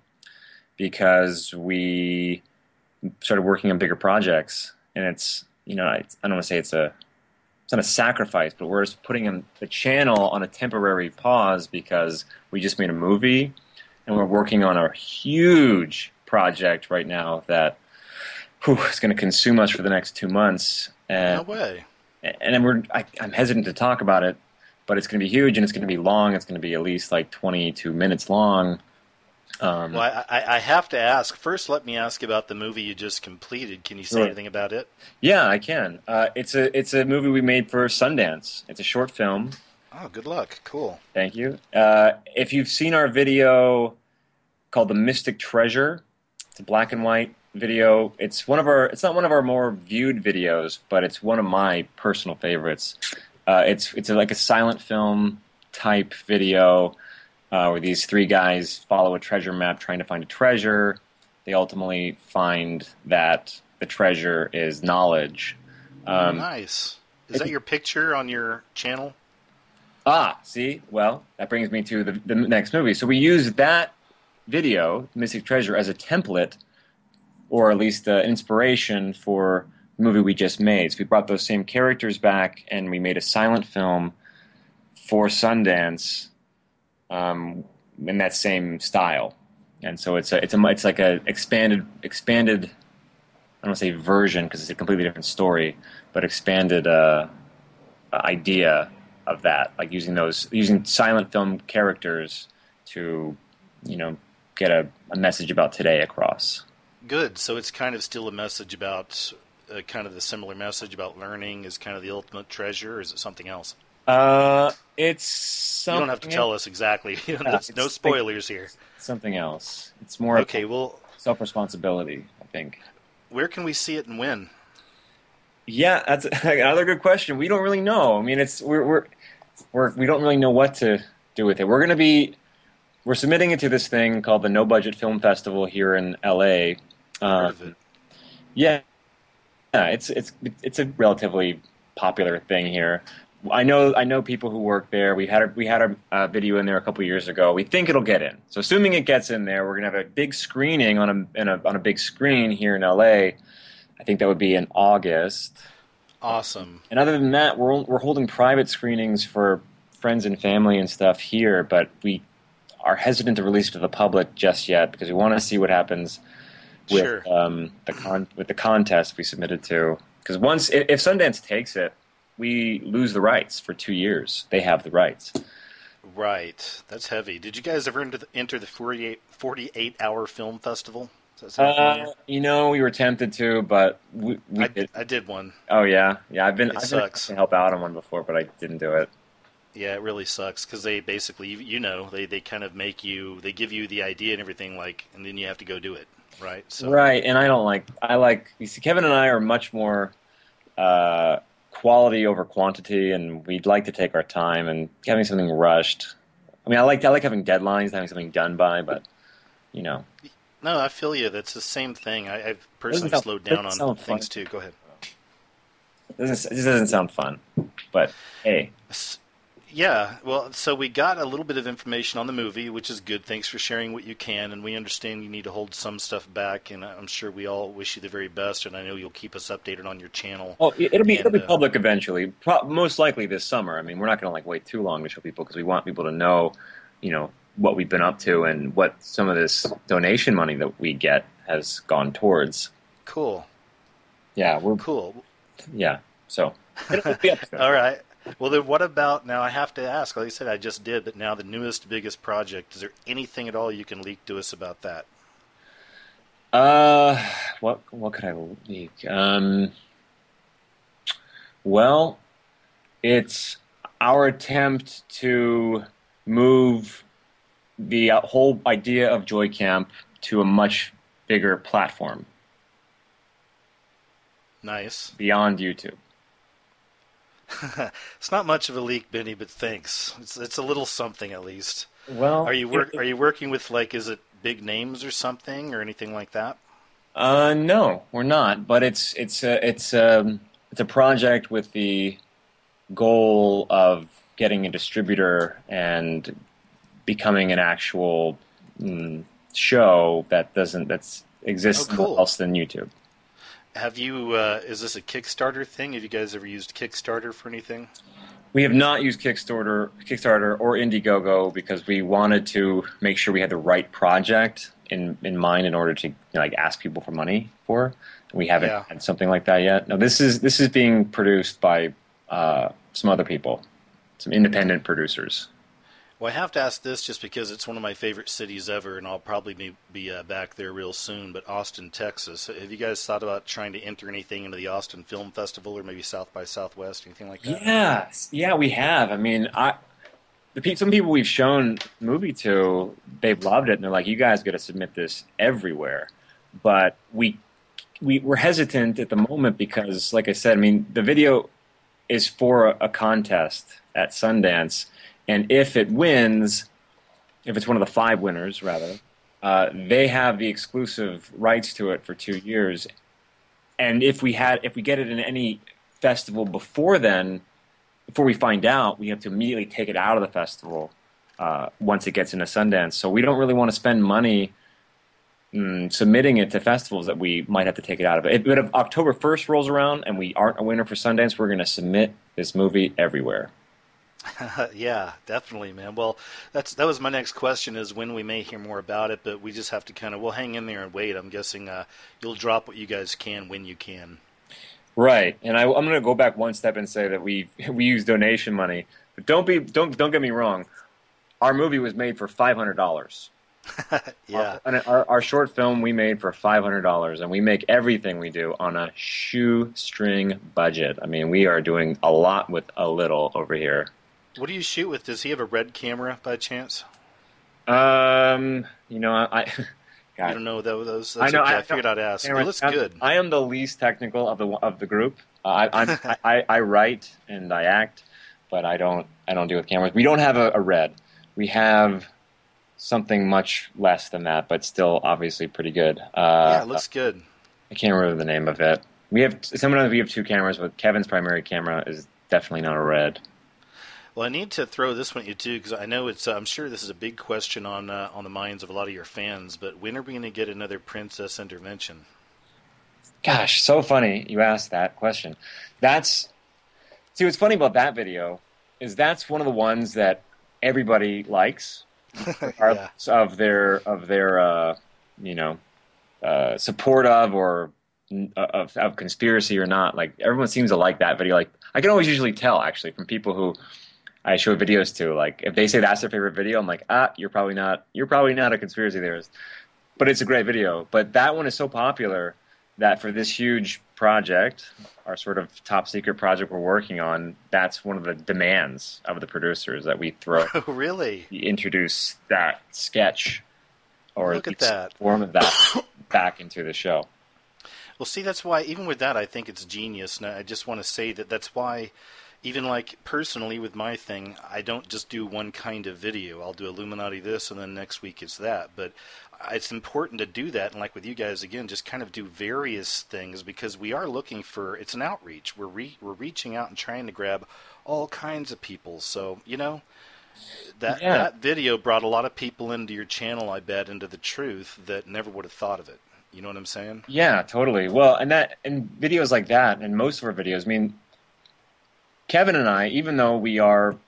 because we started working on bigger projects, and it's I don't want to say it's not a sacrifice, but we're just putting the channel on a temporary pause because we just made a movie, and we're working on a huge project right now that is going to consume us for the next 2 months. And, No way. And I'm hesitant to talk about it, but it's going to be huge, and it's going to be long. It's going to be at least like 22 minutes long. Well, I have to ask. First, let me ask about the movie you just completed. Can you say Sure. anything about it? Yeah, I can. It's a movie we made for Sundance. It's a short film. Oh, good luck. Cool. Thank you. If you've seen our video called "The Mystic Treasure," it's a black and white video. It's not one of our more viewed videos, but it's one of my personal favorites. It's like a silent film type video. Where these three guys follow a treasure map trying to find a treasure. They ultimately find that the treasure is knowledge. Nice. Is that your picture on your channel? See? Well, that brings me to the next movie. So we use that video, Mystic Treasure, as a template, or at least inspiration for the movie we just made. So we brought those same characters back, and we made a silent film for Sundance in that same style. And so it's like a expanded. I don't want to say version because it's a completely different story, but expanded idea of that, like using silent film characters to get a message about today across. Good. So it's kind of still a message about kind of the similar message about learning is kind of the ultimate treasure, or is it something else? It's something. You don't have to tell us exactly. No spoilers here. Something else. It's more Okay, well, self-responsibility, I think. where can we see it and when? Yeah, that's another good question. We don't really know. I mean, we don't really know what to do with it. We're submitting it to this thing called the No Budget Film Festival here in LA. Heard of it. Yeah, it's a relatively popular thing here. I know people who work there. We had a video in there a couple years ago. We think it'll get in. So assuming it gets in there, we're gonna have a big screening on a big screen here in LA. I think that would be in August. Awesome. And other than that, we're holding private screenings for friends and family and stuff here, but we are hesitant to release it to the public just yet because we want to see what happens with Sure. with the contest we submitted to. Because if Sundance takes it, we lose the rights for 2 years. They have the rights. Right. That's heavy. Did you guys ever enter the 48-hour film festival? Does that sound familiar? We were tempted to, but we did. I did one. Oh yeah. I've been sucks. to help out on one before, but I didn't do it. Yeah, it really sucks because they basically, they kind of they give you the idea and everything, and then you have to go do it, right? So Right, and I like, you see, Kevin and I are much more quality over quantity, and we'd like to take our time, and having something rushed. I mean, I like having deadlines, having something done by, but you know, No, I feel you. That's the same thing. I've doesn't personally sound, slowed down doesn't on sound fun. things too. Go ahead. It just doesn't sound fun. But hey, Yeah, well, so we got a little bit of information on the movie, which is good. Thanks for sharing what you can, and we understand you need to hold some stuff back, and I'm sure we all wish you the very best, and I know you'll keep us updated on your channel. oh, it'll be And public eventually. Most likely this summer. I mean, we're not going to like wait too long to show people because we want people to know, what we've been up to and what some of this donation money that we get has gone towards. Cool. Yeah, we're Cool. Yeah, so it'll be up there. All right. Well, then what about, now I have to ask, like I said, I just did, but now the newest, biggest project, is there anything at all you can leak to us about that? What could I leak? Well, it's our attempt to move the whole idea of Joy Camp to a much bigger platform. Nice. Beyond YouTube. It's not much of a leak, Benny, but thanks. It's a little something at least. Well, are you working with, like, is it big names or something or anything like that? No, we're not. But it's a project with the goal of getting a distributor and becoming an actual show that exists nowhere else than YouTube. Have you? Is this a Kickstarter thing? Have you guys ever used Kickstarter for anything? We have not used Kickstarter or Indiegogo because we wanted to make sure we had the right project in mind in order to ask people for money for. We haven't had something like that yet. No, this is being produced by some other people, some independent producers. Well, I have to ask this just because it's one of my favorite cities ever, and I'll probably be back there real soon, but Austin, Texas. Have you guys thought about trying to enter anything into the Austin Film Festival or maybe South by Southwest, anything like that? Yeah, we have. I mean, some people we've shown the movie to, they've loved it, and they're like, you guys got to submit this everywhere. But we're hesitant at the moment because, like I said, I mean, the video is for a contest at Sundance. And if it wins, if it's one of the 5 winners, rather, they have the exclusive rights to it for 2 years. And if we get it in any festival before we find out, we have to immediately take it out of the festival once it gets into Sundance. So we don't really want to spend money submitting it to festivals that we might have to take it out of it. But if October 1st rolls around and we aren't a winner for Sundance, we're going to submit this movie everywhere. Yeah, definitely, man. Well, that was my next question, is when we may hear more about it, but we just have to we'll hang in there and wait. I'm guessing you'll drop what you guys can when you can. Right, and I'm going to go back one step and say that we use donation money, but don't get me wrong. Our movie was made for $500. Yeah, our short film we made for $500, and we make everything we do on a shoestring budget. I mean, we are doing a lot with a little over here. What do you shoot with? Does he have a red camera by chance? I you don't know those. That's I know. Okay. I figured I'd ask. It looks good. I am the least technical of the group. I write and I act, but I don't deal with cameras. We don't have a red. We have something much less than that, but still obviously pretty good. Yeah, it looks good. I can't remember the name of it. Sometimes we have 2 cameras, but Kevin's primary camera is definitely not a red. Well, I need to throw this one at you too, because I know I'm sure this is a big question on the minds of a lot of your fans. But when are we going to get another Princess Intervention? Gosh, so funny you asked that question. What's funny about that video is that's one of the ones that everybody likes, regardless of their support of or of conspiracy or not. Like, everyone seems to like that video. Like, I can always usually tell actually from people who I show videos to. Like, if they say that's their favorite video, I'm like, you're probably not a conspiracy theorist. But it's a great video. But that one is so popular that for this huge project, our sort of top secret project we're working on, that's one of the demands of the producers that we throw. Really? We introduce that sketch or look at that form of that back into the show. Well, see, that's why, even with that, I think it's genius. And I just want to say that that's why, even like personally with my thing, I don't just do one kind of video. I'll do Illuminati this, and then next week it's that. But it's important to do that. And like with you guys, again, just kind of do various things because we are looking for, it's an outreach. We're reaching out and trying to grab all kinds of people. So, that video brought a lot of people into your channel, I bet, into the truth that never would have thought of it. You know what I'm saying? Yeah, totally. Well, and videos like that, and most of our videos, I mean, Kevin and I, even though we are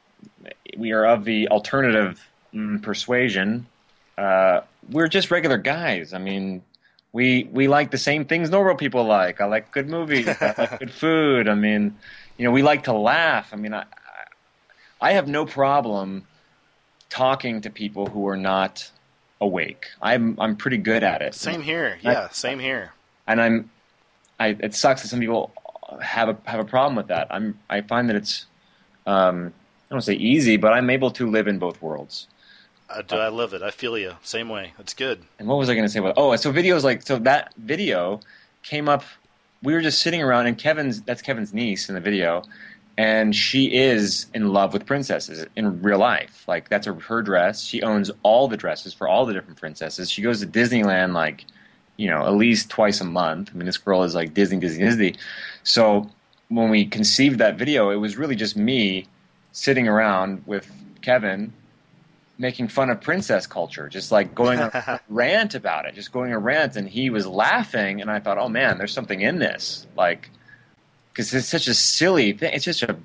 of the alternative persuasion, we're just regular guys. I mean, we like the same things normal people like. I like good movies. I like good food. I mean, we like to laugh. I mean, I have no problem talking to people who are not awake. I'm pretty good at it. Same here. Yeah, same here. And it sucks that some people have a problem with that. I find that it's I don't want to say easy, but I'm able to live in both worlds. I love it. I feel you. Same way. That's good. And what was I going to say? So videos so that video came up. We were just sitting around, and that's Kevin's niece in the video. And she is in love with princesses in real life. Like, that's her dress. She owns all the dresses for all the different princesses. She goes to Disneyland, at least twice a month. I mean, this girl is like Disney. So when we conceived that video, it was really just me sitting around with Kevin making fun of princess culture, just like going on a rant about it, and he was laughing, and I thought, oh man, there's something in this. Because it's such a silly thing. It's just a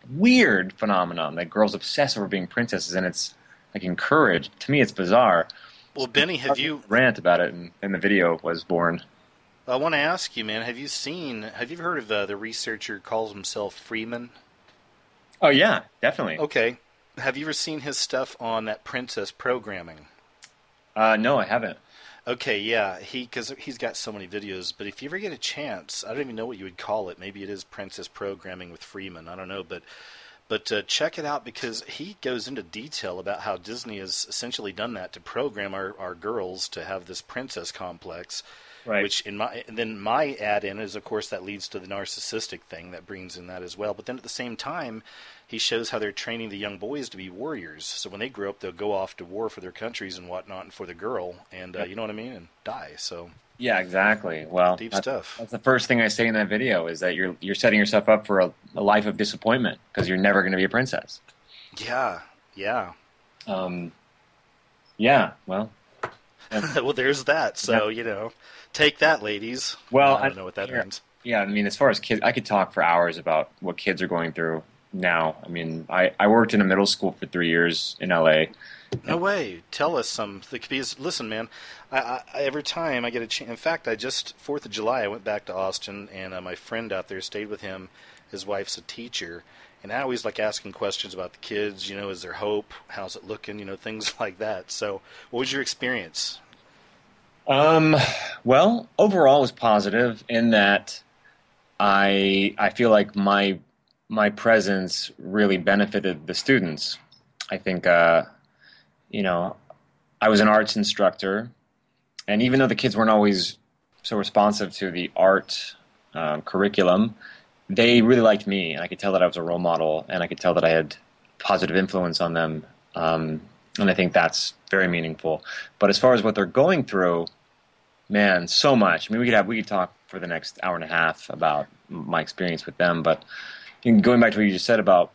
weird phenomenon that girls obsess over being princesses, and it's encouraged. To me, it's bizarre. Well, Benny, have you rant about it, and the video was born. I want to ask you, man. Have you ever heard of the researcher calls himself Freeman? Oh yeah, definitely. Okay, have you ever seen his stuff on that princess programming? No, I haven't. Okay, yeah, because he's got so many videos, but if you ever get a chance, I don't even know what you would call it. Maybe it is Princess Programming with Freeman. I don't know, but check it out because he goes into detail about how Disney has essentially done that to program our girls to have this princess complex. Right. Which and then my add-in is, of course, that leads to the narcissistic thing that brings in that as well. But then at the same time, he shows how they're training the young boys to be warriors. So when they grow up, they'll go off to war for their countries and whatnot, and for the girl, and you know what I mean, and die. So yeah, exactly. Well, deep stuff. That's the first thing I say in that video is that you're setting yourself up for a life of disappointment because you're never going to be a princess. Yeah. Yeah. Well. Well, there's that. So take that, ladies. Well, I don't know what that means. Yeah, I mean, as far as kids, I could talk for hours about what kids are going through now. I mean, I worked in a middle school for 3 years in LA. No way. Tell us some. Because, listen, man, I every time I get a chance. In fact, 4th of July, I went back to Austin, and my friend out there stayed with him. His wife's a teacher. And I always like asking questions about the kids. Is there hope? How's it looking? Things like that. So what was your experience? Well, overall it was positive in that I feel like my presence really benefited the students. I think, I was an arts instructor, and even though the kids weren't always so responsive to the art curriculum, they really liked me, and I could tell that I was a role model, and I could tell that I had positive influence on them, and I think that's very meaningful. But as far as what they're going through, man, so much. I mean, we could talk for the next hour and a half about my experience with them, but going back to what you just said about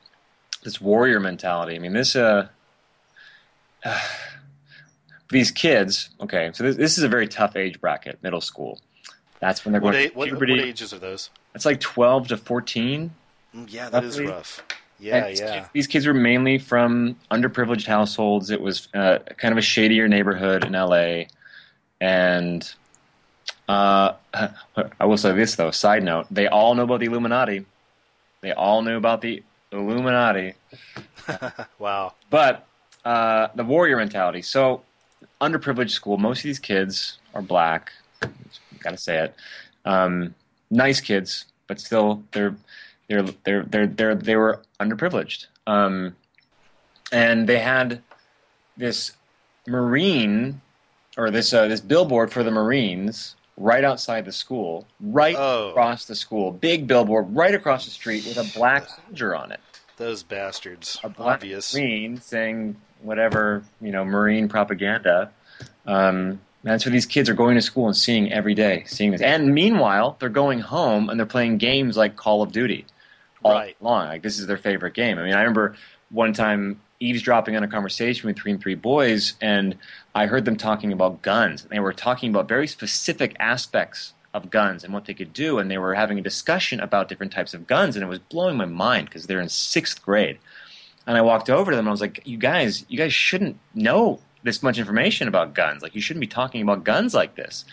this warrior mentality, I mean, these kids, okay, so this is a very tough age bracket, middle school. That's when they're going through puberty. What ages are those? It's like 12 to 14. Yeah, that is rough. Yeah, These kids were mainly from underprivileged households. It was kind of a shadier neighborhood in LA. And I will say this, though, side note, they all know about the Illuminati. They all knew about the Illuminati. Wow. But the warrior mentality. So, underprivileged school, most of these kids are black. Got to say it. Nice kids, but still, they were underprivileged. And they had this Marine, or this billboard for the Marines, right outside the school, right across the school, big billboard right across the street with a black soldier on it. Those bastards. A black Obvious. Marine saying whatever, Marine propaganda. That's what these kids are going to school and seeing every day, seeing this. And meanwhile, they're going home and they're playing games like Call of Duty all long. Like, this is their favorite game. I mean, I remember one time eavesdropping on a conversation between three boys, and I heard them talking about guns. They were talking about very specific aspects of guns and what they could do, and they were having a discussion about different types of guns, and it was blowing my mind because they're in 6th grade. And I walked over to them and I was like, you guys shouldn't know this much information about guns. Like, you shouldn't be talking about guns like this.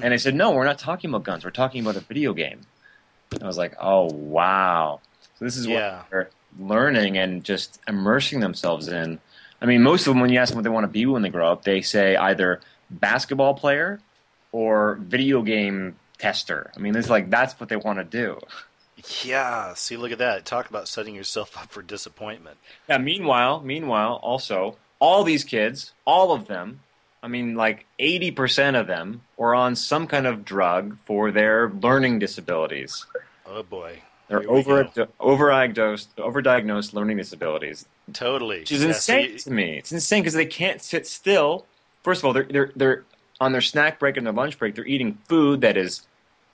And they said, no, we're not talking about guns. We're talking about a video game. And I was like, oh, wow. So this is what they're learning and just immersing themselves in. I mean, most of them, when you ask them what they want to be when they grow up, they say either basketball player or video game tester. I mean, it's like that's what they want to do. Yeah, see, look at that. Talk about setting yourself up for disappointment. Yeah, meanwhile, also, all these kids, all of them, I mean, like 80% of them were on some kind of drug for their learning disabilities. Oh, boy. They're overdiagnosed learning disabilities. Totally. Which is insane to me. It's insane because they can't sit still. First of all, they're on their snack break and their lunch break, they're eating food that is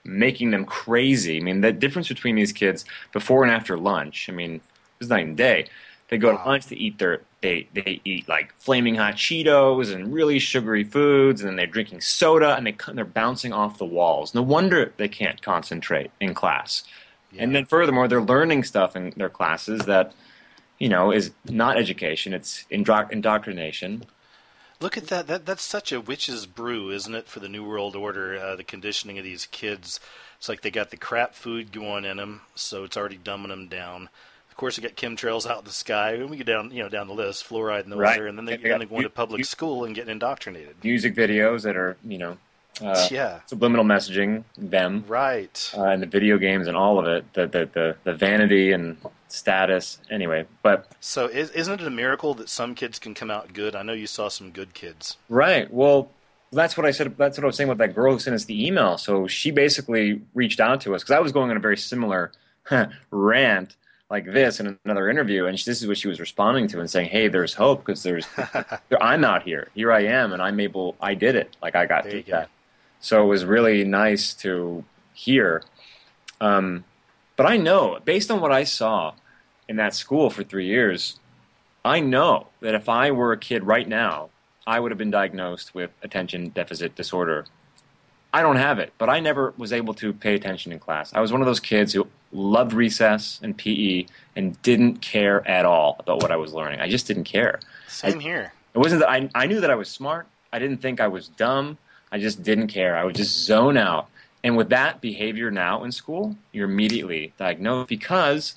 making them crazy. I mean, the difference between these kids before and after lunch, I mean, it's night and day. They go to lunch, they eat like flaming hot Cheetos and really sugary foods, and then they're drinking soda, and they're bouncing off the walls. No wonder they can't concentrate in class. Yeah. And then furthermore, they're learning stuff in their classes that, is not education, it's indoctrination. Look at that. That's such a witch's brew, isn't it, for the New World Order, the conditioning of these kids. It's like they got the crap food going in them, so it's already dumbing them down. Of course, you got chemtrails out in the sky, and we get down the list, fluoride in the water, and then they go into public school and get indoctrinated. Music videos that are, subliminal messaging them, right? And the video games and all of it, the vanity and status. Anyway, but so isn't it a miracle that some kids can come out good? I know you saw some good kids, right? Well, that's what I said. That's what I was saying about that girl who sent us the email. So she basically reached out to us because I was going on a very similar rant like this in another interview, and this is what she was responding to and saying, "Hey, there's hope because I'm out here. Here I am, and I did it. Like I got through that." So it was really nice to hear. But I know, based on what I saw in that school for 3 years, I know that if I were a kid right now, I would have been diagnosed with attention deficit disorder. I don't have it, but I never was able to pay attention in class. I was one of those kids who loved recess and PE and didn't care at all about what I was learning. I just didn't care. Same here. It wasn't that I knew that I was smart. I didn't think I was dumb. I just didn't care. I would just zone out. And with that behavior now in school, you're immediately diagnosed because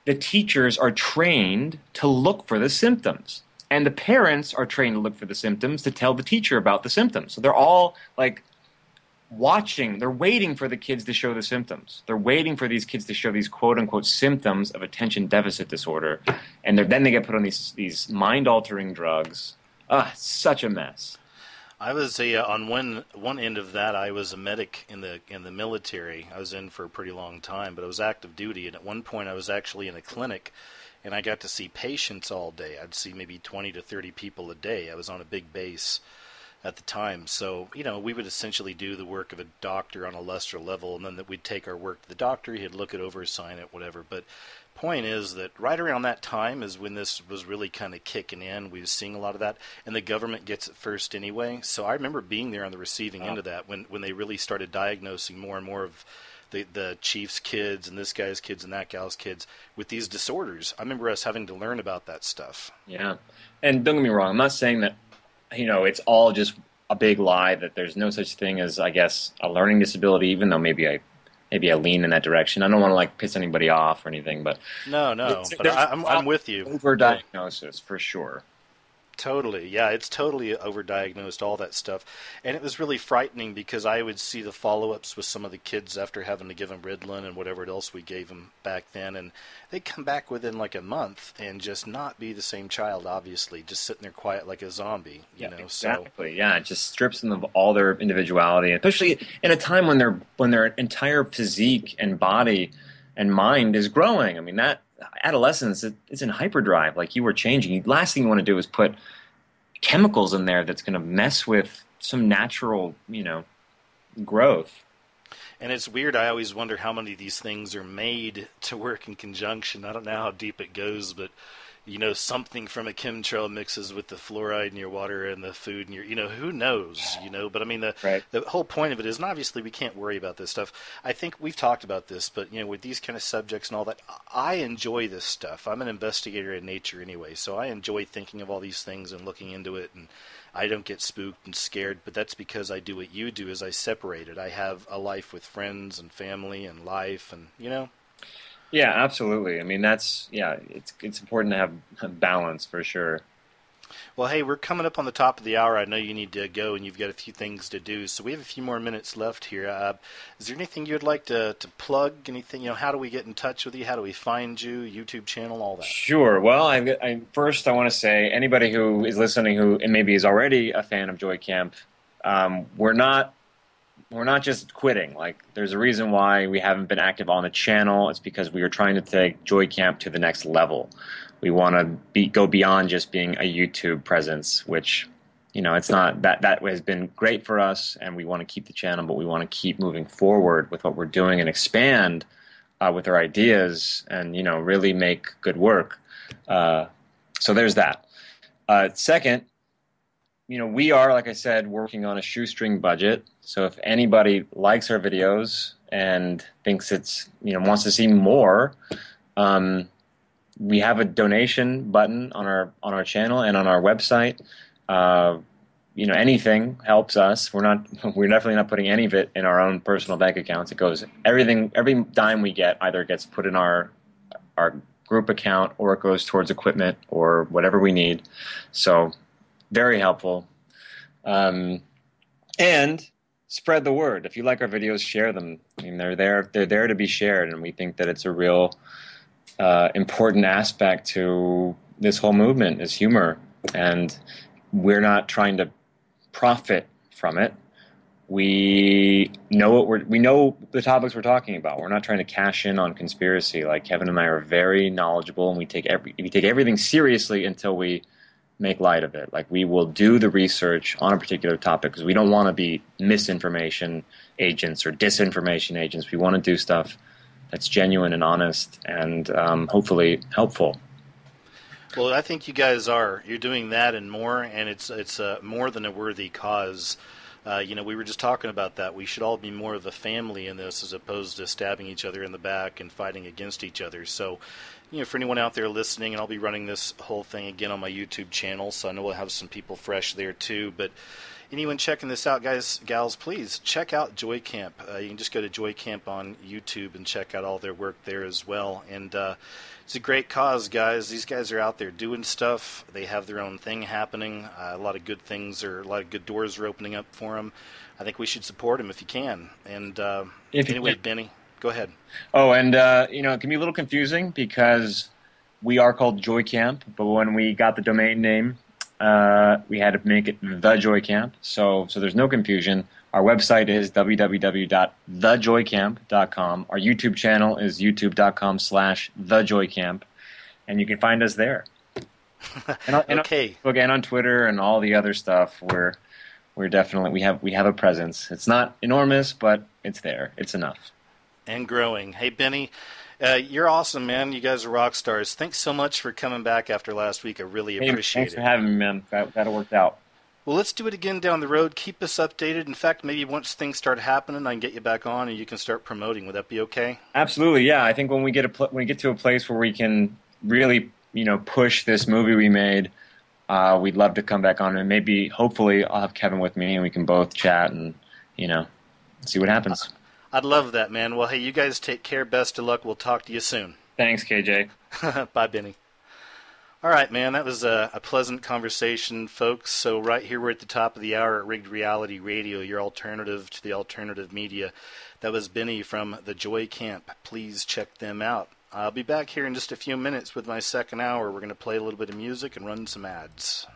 the teachers are trained to look for the symptoms. And the parents are trained to look for the symptoms to tell the teacher about the symptoms. So they're all like watching, they're waiting for the kids to show the symptoms. They're waiting for these kids to show these quote-unquote symptoms of attention deficit disorder. And then they get put on these mind-altering drugs. It's such a mess. I was on one end of that. I was a medic in the military. I was in for a pretty long time, but I was active duty. And at one point, I was actually in a clinic, and I got to see patients all day. I'd see maybe 20 to 30 people a day. I was on a big base at the time, so we would essentially do the work of a doctor on a lesser level, and then we'd take our work to the doctor. He'd look it over, sign it, whatever. But point is that right around that time is when this was really kind of kicking in. We were seeing a lot of that, and the government gets it first anyway. So I remember being there on the receiving end of that when they really started diagnosing more and more of the chief's kids and this guy's kids and that gal's kids with these disorders. I remember us having to learn about that stuff. Yeah, and don't get me wrong, I'm not saying that it's all just a big lie, that there's no such thing as, I guess, a learning disability, even though maybe I lean in that direction. I don't want to piss anybody off or anything, but no, but I'm with you. Overdiagnosis for sure. Totally. Yeah, it's totally overdiagnosed, all that stuff. And it was really frightening because I would see the follow-ups with some of the kids after having to give them Ritalin and whatever else we gave them back then. And they'd come back within like a month and just not be the same child, obviously, just sitting there quiet like a zombie, you know. Exactly. So, yeah, it just strips them of all their individuality, especially in a time when their entire physique and body and mind is growing. I mean, that adolescence, it's in hyperdrive. Like, you were changing. The last thing you want to do is put chemicals in there that's going to mess with some natural, growth. And it's weird. I always wonder how many of these things are made to work in conjunction. I don't know how deep it goes, but something from a chemtrail mixes with the fluoride in your water and the food, and who knows, But I mean, the whole point of it is, and obviously we can't worry about this stuff. I think we've talked about this, but with these kind of subjects and all that, I enjoy this stuff. I'm an investigator in nature anyway, so I enjoy thinking of all these things and looking into it, and I don't get spooked and scared. But that's because I do what you do, is I separate it. I have a life with friends and family and life, and Yeah, absolutely. I mean, it's important to have balance for sure. Well, hey, we're coming up on the top of the hour. I know you need to go and you've got a few things to do, so we have a few more minutes left here. Is there anything you'd like to plug? Anything, how do we get in touch with you? How do we find you? YouTube channel, all that? Sure. Well, first I want to say, anybody who is listening who maybe is already a fan of Joy Camp, we're not just quitting. Like, there's a reason why we haven't been active on the channel. It's because we are trying to take Joy Camp to the next level. We want to go beyond just being a YouTube presence, which, it's not that has been great for us, and we want to keep the channel, but we want to keep moving forward with what we're doing and expand with our ideas and, really make good work. So there's that. Second, we are, like I said, working on a shoestring budget. So if anybody likes our videos and thinks it's, wants to see more, we have a donation button on our channel and on our website. Anything helps us. We're definitely not putting any of it in our own personal bank accounts. It goes, every dime we get either gets put in our group account, or it goes towards equipment or whatever we need. So very helpful. And spread the word. If you like our videos, share them. I mean, they're there to be shared, and we think that it's a real important aspect to this whole movement is humor, and we're not trying to profit from it. We know we know the topics we're talking about. We're not trying to cash in on conspiracy. Like, Kevin and I are very knowledgeable, and we take everything seriously until we make light of it. Like, we will do the research on a particular topic because we don't want to be misinformation agents or disinformation agents. We want to do stuff that's genuine and honest and hopefully helpful. Well, I think you guys are. You're doing that and more, and it's more than a worthy cause. We were just talking about that. We should all be more of a family in this as opposed to stabbing each other in the back and fighting against each other. So, for anyone out there listening, and I'll be running this whole thing again on my YouTube channel, so I know we'll have some people fresh there too. But anyone checking this out, guys, gals, please check out Joy Camp. You can just go to Joy Camp on YouTube and check out all their work there as well. And it's a great cause, guys. These guys are out there doing stuff. They have their own thing happening. A lot of good things, or a lot of good doors are opening up for them. I think we should support them if you can. And anyway, Benny, go ahead. Oh, and it can be a little confusing because we are called Joy Camp, but when we got the domain name, we had to make it The Joy Camp. So there's no confusion. Our website is www.thejoycamp.com. Our YouTube channel is youtube.com/thejoycamp, and you can find us there. And okay. Again, on Twitter and all the other stuff, we're definitely we have a presence. It's not enormous, but it's there. It's enough. And growing. Hey, Benny, you're awesome, man. You guys are rock stars. Thanks so much for coming back after last week. I really appreciate it. Thanks for having me, man. That worked out. Well, let's do it again down the road. Keep us updated. In fact, maybe once things start happening, I can get you back on and you can start promoting. Would that be okay? Absolutely, yeah. I think when we get to a place where we can really, push this movie we made, we'd love to come back on, and maybe, hopefully, I'll have Kevin with me and we can both chat and, see what happens. I'd love that, man. Well, hey, you guys take care. Best of luck. We'll talk to you soon. Thanks, KJ. Bye, Benny. All right, man, that was a pleasant conversation, folks. So right here, we're at the top of the hour at Rigged Reality Radio, your alternative to the alternative media. That was Benny from the Joy Camp. Please check them out. I'll be back here in just a few minutes with my second hour. We're going to play a little bit of music and run some ads.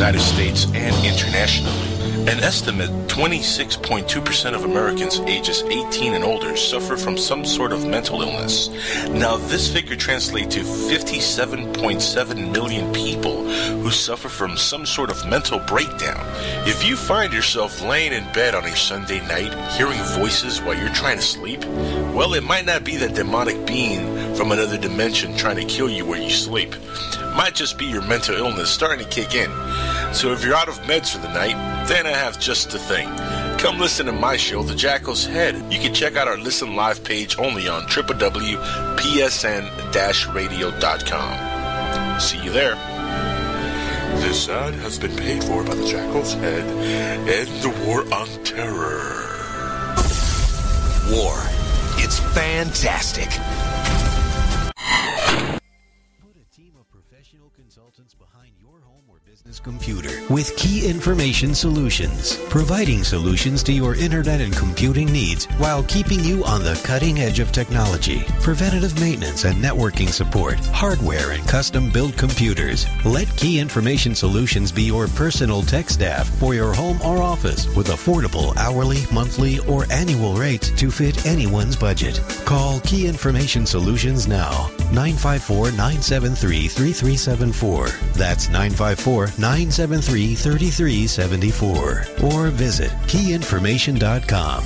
United States and internationally. An estimate 26.2% of Americans ages 18 and older suffer from some sort of mental illness. Now, this figure translates to 57.7 million people who suffer from some sort of mental breakdown. If you find yourself laying in bed on a Sunday night, hearing voices while you're trying to sleep, well, it might not be that demonic being from another dimension trying to kill you where you sleep. It might just be your mental illness starting to kick in. So if you're out of meds for the night, then I have just the thing. Come listen to my show, The Jackal's Head. You can check out our Listen Live page only on www.psn-radio.com. See you there. This ad has been paid for by The Jackal's Head and the War on Terror. War. It's fantastic. Consultants behind your home or business computer with Key Information Solutions, providing solutions to your internet and computing needs while keeping you on the cutting edge of technology. Preventative maintenance and networking support, hardware and custom-built computers. Let Key Information Solutions be your personal tech staff for your home or office with affordable hourly, monthly, or annual rates to fit anyone's budget. Call Key Information Solutions now. 954-973-3374. That's 954-973-3374. Or visit keyinformation.com.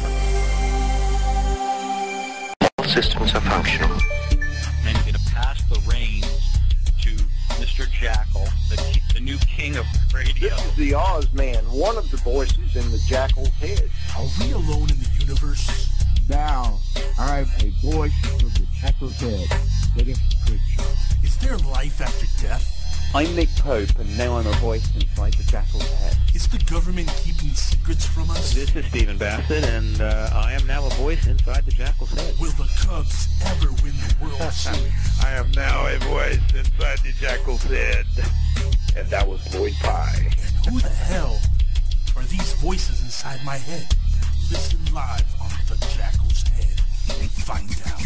All systems are functional. And I'm going to pass the reins to Mr. Jackal, the new king of radio. This is the Oz Man, one of the voices in the Jackal's head. Are we alone in the universe? Now, I have a voice from the Jackal's head. Is there life after death? I'm Nick Pope, and now I'm a voice inside the Jackal's head. Is the government keeping secrets from us? This is Stephen Bassett, and I am now a voice inside the Jackal's head. Will the Cubs ever win the World Series? I am now a voice inside the Jackal's head. And that was Lloyd Pye. And who the hell are these voices inside my head? Listen live on the Jackal's head and find out.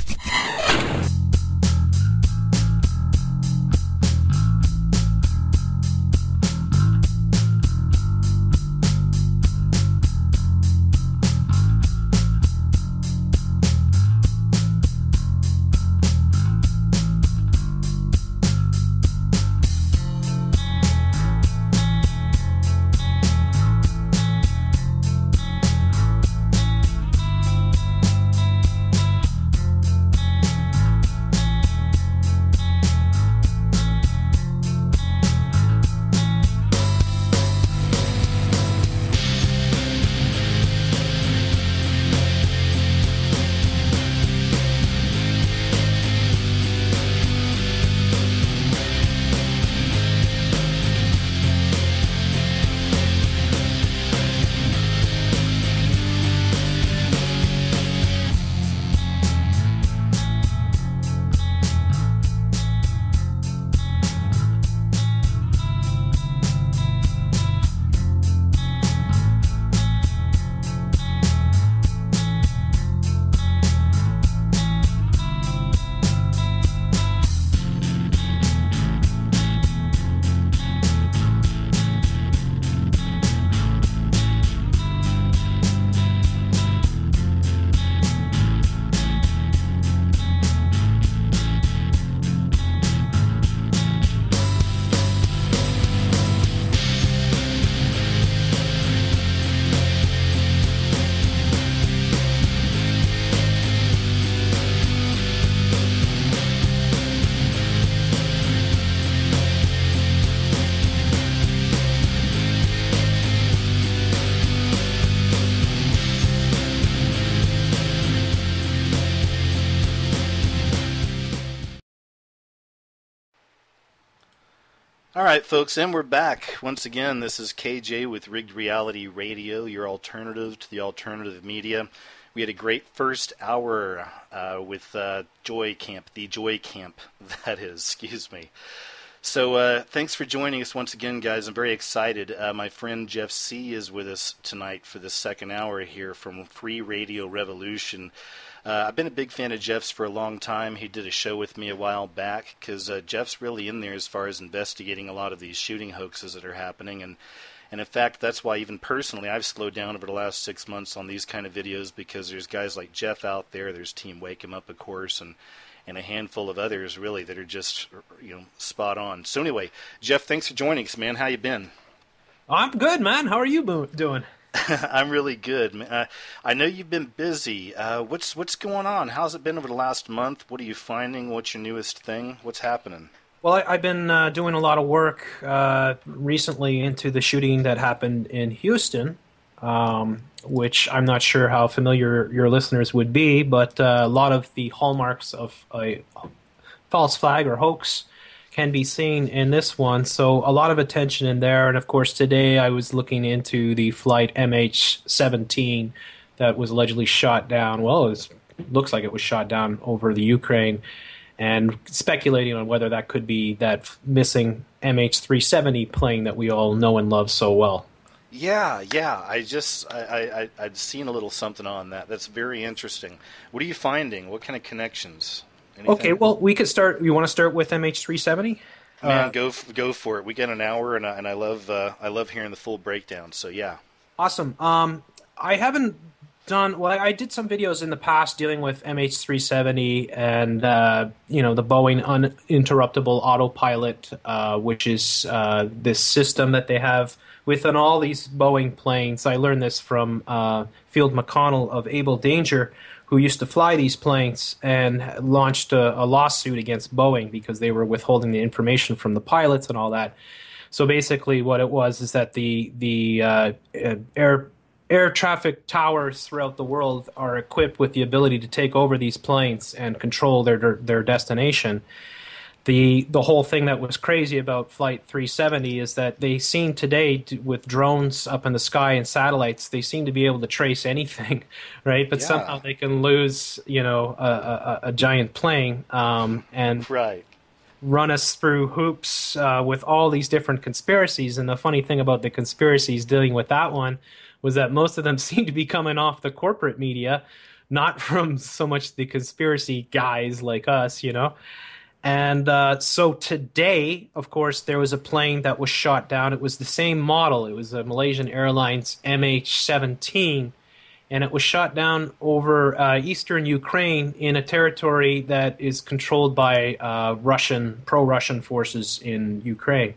All right, folks, and we're back. Once again, this is KJ with Rigged Reality Radio, your alternative to the alternative media. We had a great first hour with Joy Camp, the Joy Camp, that is, excuse me. So thanks for joining us once again, guys. I'm very excited. My friend Jeff C. is with us tonight for the second hour here from FreeRadioRevolution. I've been a big fan of Jeff's for a long time. He did a show with me a while back because Jeff's really in there as far as investigating a lot of these shooting hoaxes that are happening. And in fact, that's why even personally I've slowed down over the last 6 months on these kind of videos, because there's guys like Jeff out there. There's Team Wake 'em Up, of course, and a handful of others really that are just, spot on. So anyway, Jeff, thanks for joining us, man. How you been? I'm good, man. How are you doing? I'm really good. I know you've been busy. What's going on? How's it been over the last month? What are you finding? What's your newest thing? What's happening? Well, I've been doing a lot of work recently into the shooting that happened in Houston, which I'm not sure how familiar your listeners would be, but a lot of the hallmarks of a false flag or hoax can be seen in this one. So a lot of attention in there. And of course, today I was looking into the flight MH17 that was allegedly shot down. Well, it looks like it was shot down over the Ukraine, and speculating on whether that could be that missing MH370 plane that we all know and love so well. Yeah. I'd seen a little something on that. That's very interesting. What are you finding? What kind of connections? Anything? Okay, well, we could start. You want to start with MH370? Man, go for it. We got an hour, and I love hearing the full breakdown. So yeah. Awesome. I haven't done. Well, I did some videos in the past dealing with MH370 and the Boeing uninterruptible autopilot, which is this system that they have within all these Boeing planes. I learned this from Field McConnell of Able Danger, who used to fly these planes, and launched a lawsuit against Boeing because they were withholding the information from the pilots and all that. So basically what it was is that the air traffic towers throughout the world are equipped with the ability to take over these planes and control their destination. The whole thing that was crazy about Flight 370 is that they seem today, with drones up in the sky and satellites, they seem to be able to trace anything, right? But somehow they can lose, a giant plane and run us through hoops with all these different conspiracies. And the funny thing about the conspiracies dealing with that one was that most of them seem to be coming off the corporate media, not from so much the conspiracy guys like us, And so today, of course, there was a plane that was shot down. It was the same model. It was a Malaysian Airlines MH17, and it was shot down over eastern Ukraine in a territory that is controlled by pro-Russian forces in Ukraine.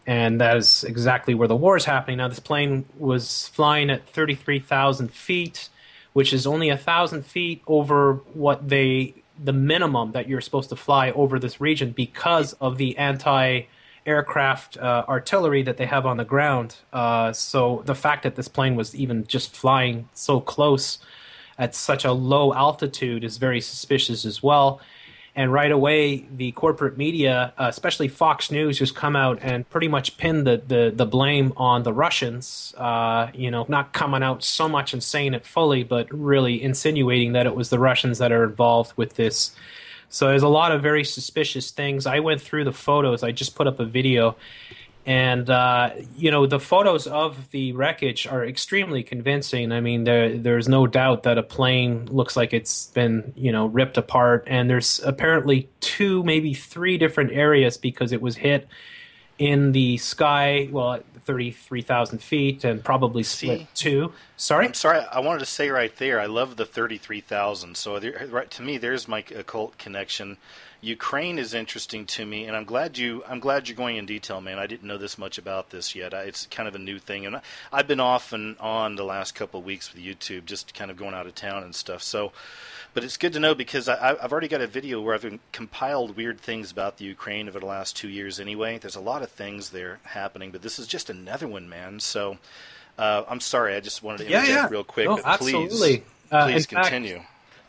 And that is exactly where the war is happening. Now, this plane was flying at 33,000 feet, which is only 1,000 feet over what the minimum that you're supposed to fly over this region because of the anti-aircraft artillery that they have on the ground. So the fact that this plane was even just flying so close at such a low altitude is very suspicious as well. And right away, the corporate media, especially Fox News, just come out and pretty much pin the blame on the Russians, not coming out so much and saying it fully, but really insinuating that it was the Russians that are involved with this. So there's a lot of very suspicious things. I went through the photos. I just put up a video. And, the photos of the wreckage are extremely convincing. I mean, there's no doubt that a plane looks like it's been, ripped apart. And there's apparently 2, maybe 3 different areas because it was hit in the sky, at 33,000 feet, and probably split 2. Sorry? I'm sorry. I wanted to say right there, I love the 33,000. So to me, there's my occult connection. Ukraine is interesting to me, and I'm glad you're going in detail, man. I didn't know this much about this yet. It's kind of a new thing, and I've been off and on the last couple of weeks with YouTube, just kind of going out of town and stuff. So, but it's good to know because I've already got a video where I've compiled weird things about the Ukraine over the last 2 years. Anyway, there's a lot of things there happening, but this is just another one, man. So, I'm sorry, I just wanted to interject real quick. No, but absolutely. Please continue.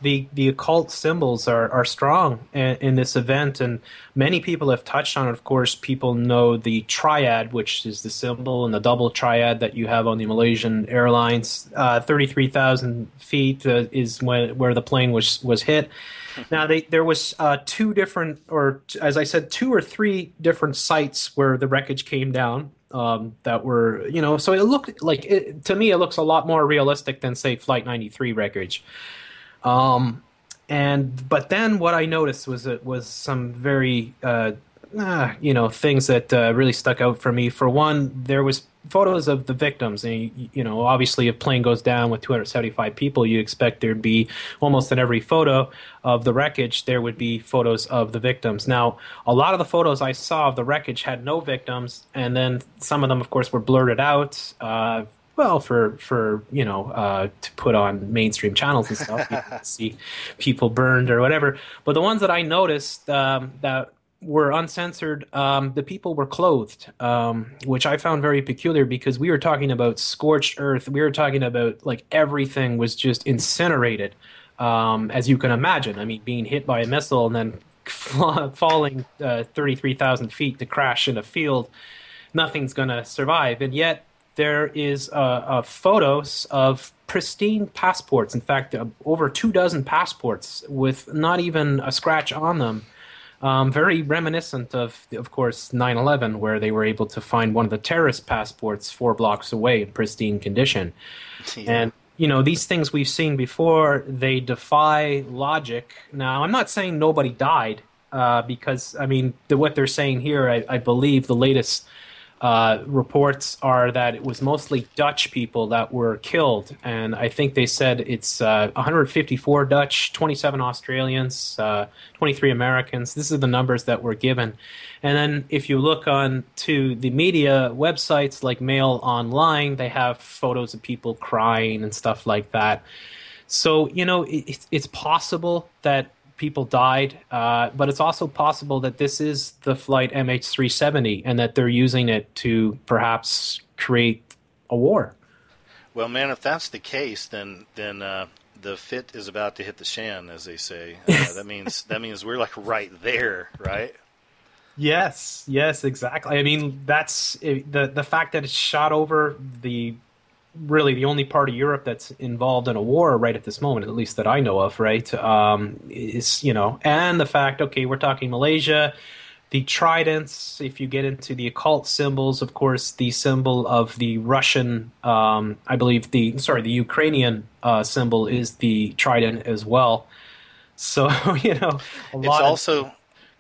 the occult symbols are strong in this event, and many people have touched on it. Of course, people know the triad, which is the symbol, and the double triad that you have on the Malaysian Airlines. 33,000 feet is where the plane was hit. Now, there was two different, or as I said, 2 or 3 different sites where the wreckage came down. That were, so it looked like, to me, it looks a lot more realistic than, say, Flight 93 wreckage. But then what I noticed was some very, things that really stuck out for me. For one, there was photos of the victims. And, obviously, if a plane goes down with 275 people, you expect there'd be almost in every photo of the wreckage, there would be photos of the victims. Now, a lot of the photos I saw of the wreckage had no victims, and then some of them, of course, were blurted out. To put on mainstream channels and stuff, you can see people burned or whatever. But the ones that I noticed that were uncensored, the people were clothed, which I found very peculiar because we were talking about scorched earth. We were talking about like everything was just incinerated, as you can imagine. I mean, being hit by a missile and then falling 33,000 feet to crash in a field, nothing's going to survive. And yet there is photos of pristine passports. In fact, over 24 passports with not even a scratch on them. Very reminiscent of course, 9/11, where they were able to find one of the terrorist passports 4 blocks away in pristine condition. Yeah. And, these things we've seen before, they defy logic. Now, I'm not saying nobody died, because, I mean, what they're saying here, I believe the latest reports are that it was mostly Dutch people that were killed, and I think they said it's 154 Dutch, 27 Australians, 23 Americans. These are the numbers that were given. And then if you look on to the media websites like Mail Online, they have photos of people crying and stuff like that. So, it's possible that people died, but it's also possible that this is the flight MH370 and that they're using it to perhaps create a war. Well, man, if that's the case, then the fit is about to hit the shan, as they say. That means we're like right there, right? Yes, exactly. I mean, that's the fact that it's shot over really the only part of Europe that's involved in a war right at this moment, at least that I know of, right, is, and the fact, okay, we're talking Malaysia, the tridents, if you get into the occult symbols, of course, the symbol of the Russian, I believe the Ukrainian symbol is the trident as well. So, Go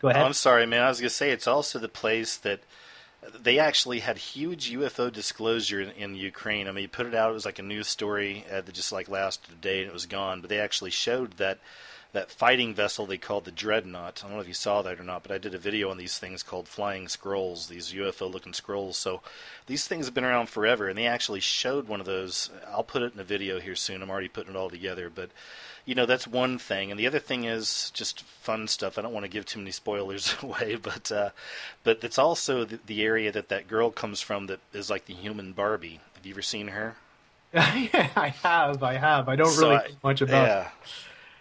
ahead. Oh, I'm sorry, man, I was going to say, it's also the place that they actually had huge UFO disclosure in Ukraine. I mean, you put it out, it was like a news story that just like lasted a day and it was gone. But they actually showed that fighting vessel they called the Dreadnought. I don't know if you saw that or not, but I did a video on these things called Flying Scrolls, these UFO-looking scrolls. So these things have been around forever, and they actually showed one of those. I'll put it in a video here soon. I'm already putting it all together, but that's one thing. And the other thing is just fun stuff. I don't want to give too many spoilers away, but it's also the area that girl comes from that is like the human Barbie. Have you ever seen her? Yeah, I have. I don't really know much about it.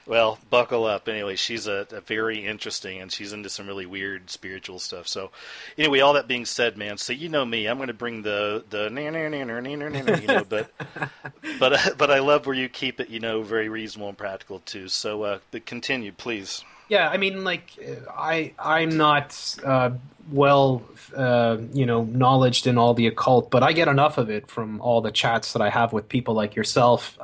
Well, buckle up. Anyway, she's a very interesting, and she's into some really weird spiritual stuff. So, anyway, all that being said, man. So me, I'm going to bring the but I love where you keep it, very reasonable and practical too. So, but continue, please. Yeah, I mean, like, I'm not knowledged in all the occult, but I get enough of it from all the chats that I have with people like yourself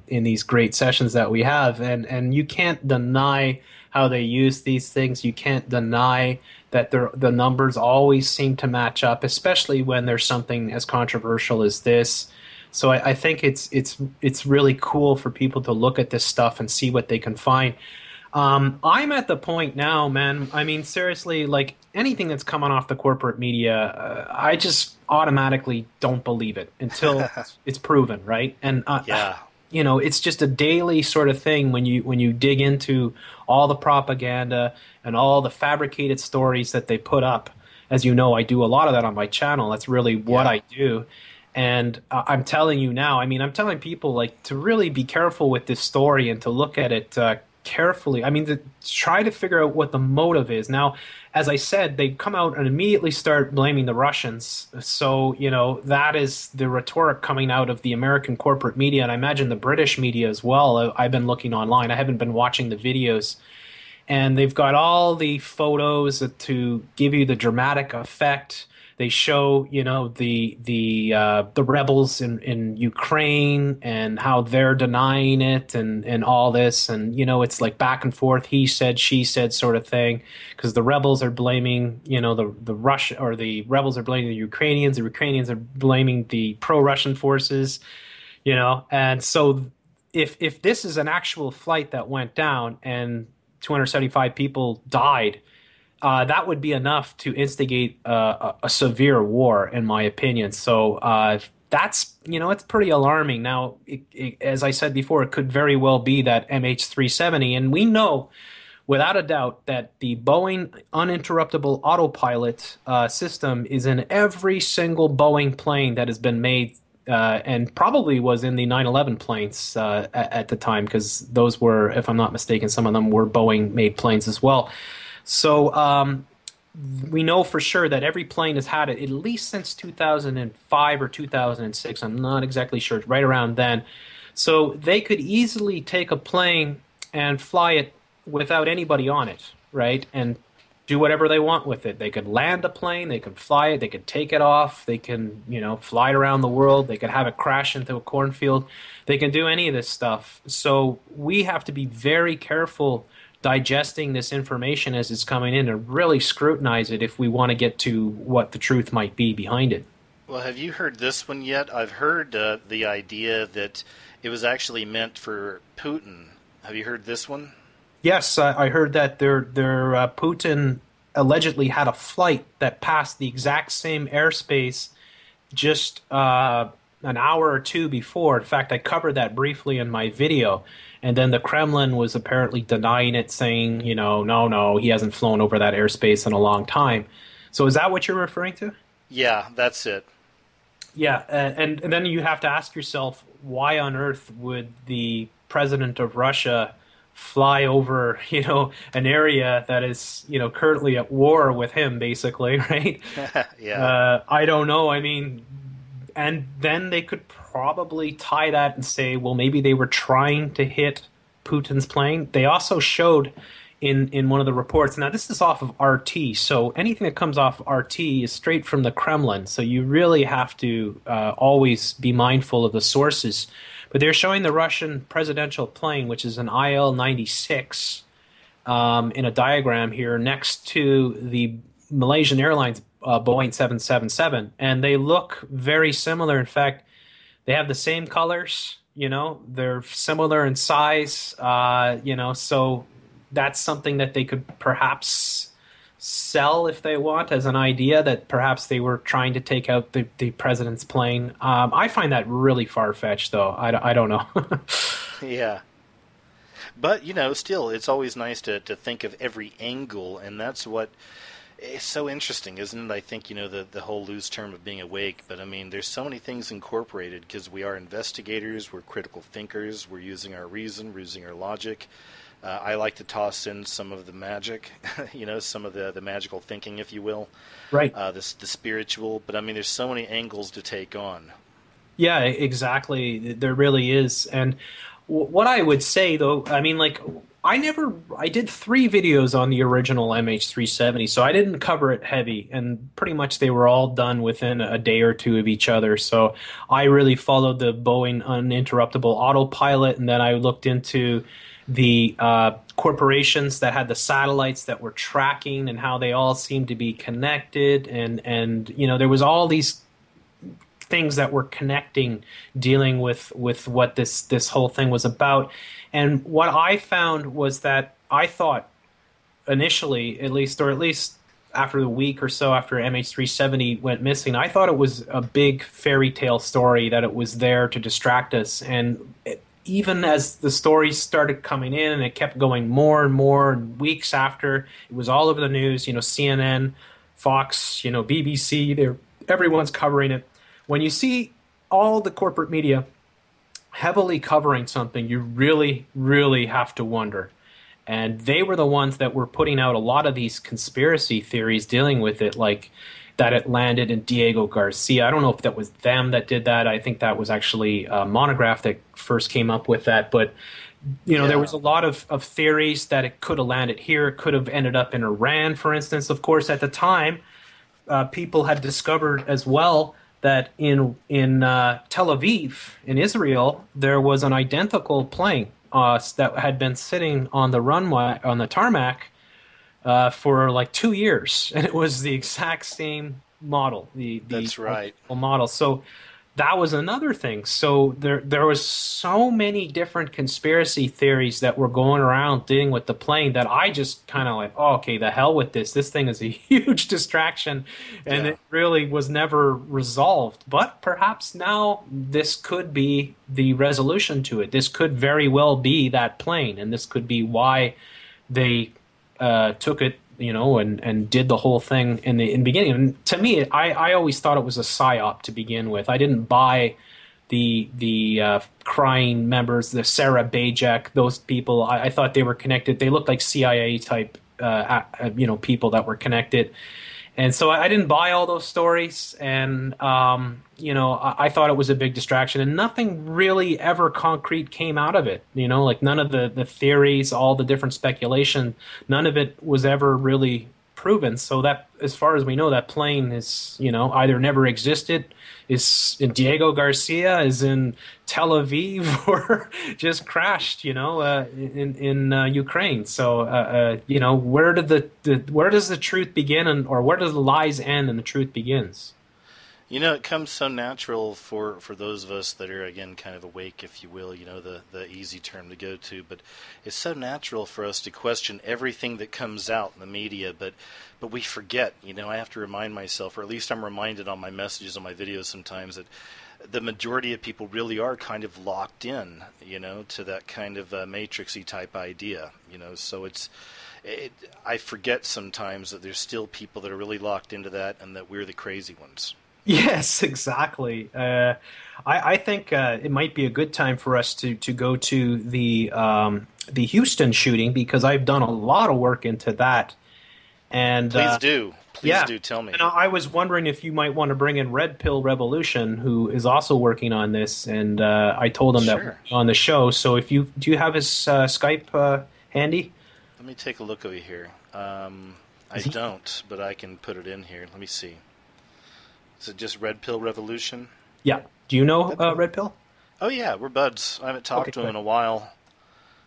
in these great sessions that we have, and you can't deny how they use these things. You can't deny that the numbers always seem to match up, especially when there's something as controversial as this. So I think it's really cool for people to look at this stuff and see what they can find. I'm at the point now, man. I mean, seriously, like anything that's coming off the corporate media, I just automatically don't believe it until it's proven, right? And it's just a daily sort of thing when you dig into all the propaganda and all the fabricated stories that they put up. As you know, I do a lot of that on my channel. That's really what I do. And I'm telling you now, I mean, I'm telling people like to really be careful with this story and to look at it carefully. I mean, try to figure out what the motive is. Now, as I said, they come out and immediately start blaming the Russians. So, that is the rhetoric coming out of the American corporate media, and I imagine the British media as well. I've been looking online. I haven't been watching the videos. And they've got all the photos to give you the dramatic effect. They show, the rebels in Ukraine and how they're denying it and all this. And, it's like back and forth, he said, she said sort of thing, because the rebels are blaming, the Russia, or the rebels are blaming the Ukrainians are blaming the pro-Russian forces, And so if this is an actual flight that went down and 275 people died, that would be enough to instigate a severe war, in my opinion. So that's, it's pretty alarming. Now, as I said before, it could very well be that MH370, and we know without a doubt that the Boeing uninterruptible autopilot system is in every single Boeing plane that has been made, and probably was in the 9/11 planes at the time, because those were, if I'm not mistaken, some of them were Boeing-made planes as well. So we know for sure that every plane has had it at least since 2005 or 2006. I'm not exactly sure. Right around then. So they could easily take a plane and fly it without anybody on it, right? And do whatever they want with it. They could land a plane, they could fly it, they could take it off, they can, fly it around the world, they could have it crash into a cornfield. They can do any of this stuff. So we have to be very careful digesting this information as it's coming in and really scrutinize it if we want to get to what the truth might be behind it. Well, have you heard this one yet? I've heard the idea that it was actually meant for Putin. Have you heard this one? Yes, I heard that their Putin allegedly had a flight that passed the exact same airspace just an hour or two before. In fact, I covered that briefly in my video. And then the Kremlin was apparently denying it, saying, no, he hasn't flown over that airspace in a long time. So is that what you're referring to? Yeah, that's it. Yeah, and then you have to ask yourself, why on earth would the president of Russia fly over, an area that is, currently at war with him, basically, right? Yeah. I don't know. I mean, and then they could probably tie that and say, well, maybe they were trying to hit Putin's plane. They also showed in one of the reports, now this is off of RT, so anything that comes off RT is straight from the Kremlin, so you really have to always be mindful of the sources. But they're showing the Russian presidential plane, which is an IL-96, in a diagram here next to the Malaysian Airlines Boeing 777, and they look very similar. In fact, they have the same colors, they're similar in size, so that's something that they could perhaps sell if they want as an idea, that perhaps they were trying to take out the president's plane. I find that really far-fetched, though. I don't know. Yeah. But, still, it's always nice to think of every angle, and that's what is so interesting, isn't it? I think, the whole loose term of being awake, but, there's so many things incorporated, because we are investigators, we're critical thinkers, we're using our reason, we're using our logic. I like to toss in some of the magic, some of the magical thinking, if you will. Right. The spiritual, but there's so many angles to take on. Yeah, exactly. There really is. And what I would say, though, I did 3 videos on the original MH370, so I didn't cover it heavy, and pretty much they were all done within a day or two of each other. So I really followed the Boeing uninterruptible autopilot, and then I looked into the corporations that had the satellites that were tracking and how they all seemed to be connected, and there was all these things that were connecting, dealing with what this whole thing was about. And what I found was that I thought initially, at least after the week or so after MH370 went missing, I thought it was a big fairy tale story, that it was there to distract us. And even as the stories started coming in, and it kept going more and more, and weeks after, it was all over the news, CNN, Fox, BBC, everyone's covering it. When you see all the corporate media heavily covering something, you really, really have to wonder. And they were the ones that were putting out a lot of these conspiracy theories dealing with it, like that it landed in Diego Garcia. I don't know if that was them that did that. I think that was actually a Monograph that first came up with that. But, there was a lot of theories that it could have landed here. It could have ended up in Iran, for instance. Of course, at the time, people had discovered as well that in Tel Aviv, in Israel, there was an identical plane that had been sitting on the runway, on the tarmac, for like 2 years, and it was the exact same model. That's right. Model. So that was another thing. So there was so many different conspiracy theories that were going around dealing with the plane that I just kind of like, oh, okay, the hell with this. This thing is a huge distraction, and it really was never resolved. But perhaps now this could be the resolution to it. This could very well be that plane, and this could be why they took it, and did the whole thing in the beginning. And to me, I always thought it was a psyop to begin with. I didn't buy the crying members, the Sarah Bajek, those people. I thought they were connected. They looked like CIA type, people that were connected. And so I didn't buy all those stories, and I thought it was a big distraction, and nothing really ever concrete came out of it. Like none of the theories, all the different speculation, none of it was ever really proven. So that, as far as we know, that plane is either never existed, is in Diego Garcia, is in Tel Aviv, or just crashed, in Ukraine. So where does the truth begin, or where does the lies end and the truth begins? It comes so natural for those of us that are, again, kind of awake, if you will, the easy term to go to. But it's so natural for us to question everything that comes out in the media. But we forget, I have to remind myself, or at least I'm reminded on my messages, on my videos sometimes, that the majority of people really are kind of locked in, to that kind of matrixy type idea, So I forget sometimes that there's still people that are really locked into that, and that we're the crazy ones. Yes, exactly. I think it might be a good time for us to go to the Houston shooting, because I've done a lot of work into that. And Please do tell me. And I was wondering if you might want to bring in Red Pill Revolution, who is also working on this. And I told him that on the show. So do you have his Skype handy? Let me take a look over here. I don't, but I can put it in here. Let me see. Is it just Red Pill Revolution? Yeah. Do you know Red Pill? Oh, yeah. We're buds. I haven't talked to him in a while.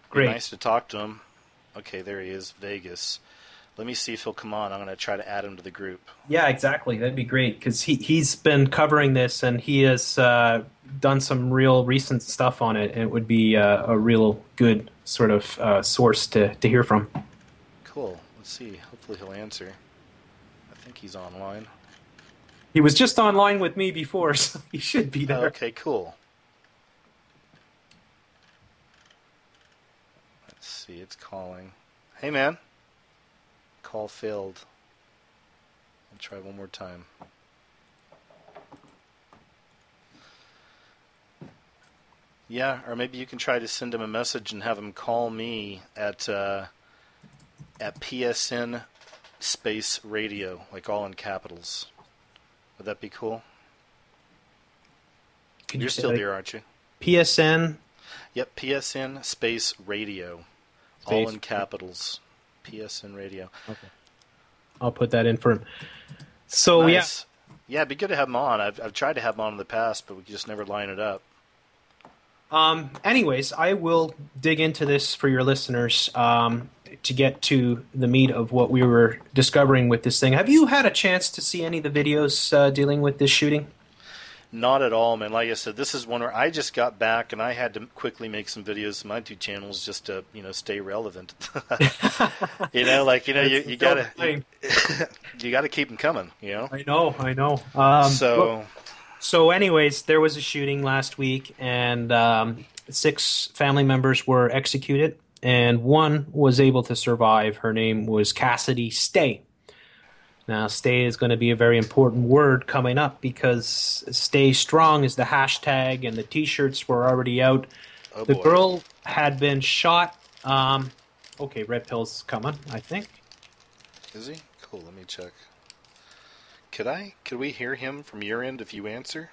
Great. Nice to talk to him. Okay, there he is, Vegas. Let me see if he'll come on. I'm going to try to add him to the group. Yeah, exactly. That'd be great, because he's been covering this, and he has done some real recent stuff on it, and it would be a real good sort of source to hear from. Cool. Let's see. Hopefully he'll answer. I think he's online. He was just online with me before, so he should be there. Oh, okay, cool. Let's see, it's calling. Hey, man. Call failed. I'll try one more time. Yeah, or maybe you can try to send him a message and have him call me at PSN space radio, like all in capitals. Would that be cool? You're still there, aren't you? PSN? Yep, PSN space radio. All in capitals. PSN radio. Okay. I'll put that in for him. So, nice. Yeah, it'd be good to have him on. I've tried to have him on in the past, but we just never line it up. Anyways, I will dig into this for your listeners to get to the meat of what we were discovering with this thing. Have you had a chance to see any of the videos dealing with this shooting? Not at all, man. Like I said, this is one where I just got back and I had to quickly make some videos on my two channels just to, stay relevant. You gotta you gotta keep them coming. I know. So anyways, there was a shooting last week, and 6 family members were executed, and one was able to survive. Her name was Cassidy Stay. Now, stay is going to be a very important word coming up, because stay strong is the hashtag, and the T-shirts were already out. Oh, the boy. girl had been shot Okay, Red Pill's coming, I think. Is he? Cool, let me check. Could we hear him from your end if you answer?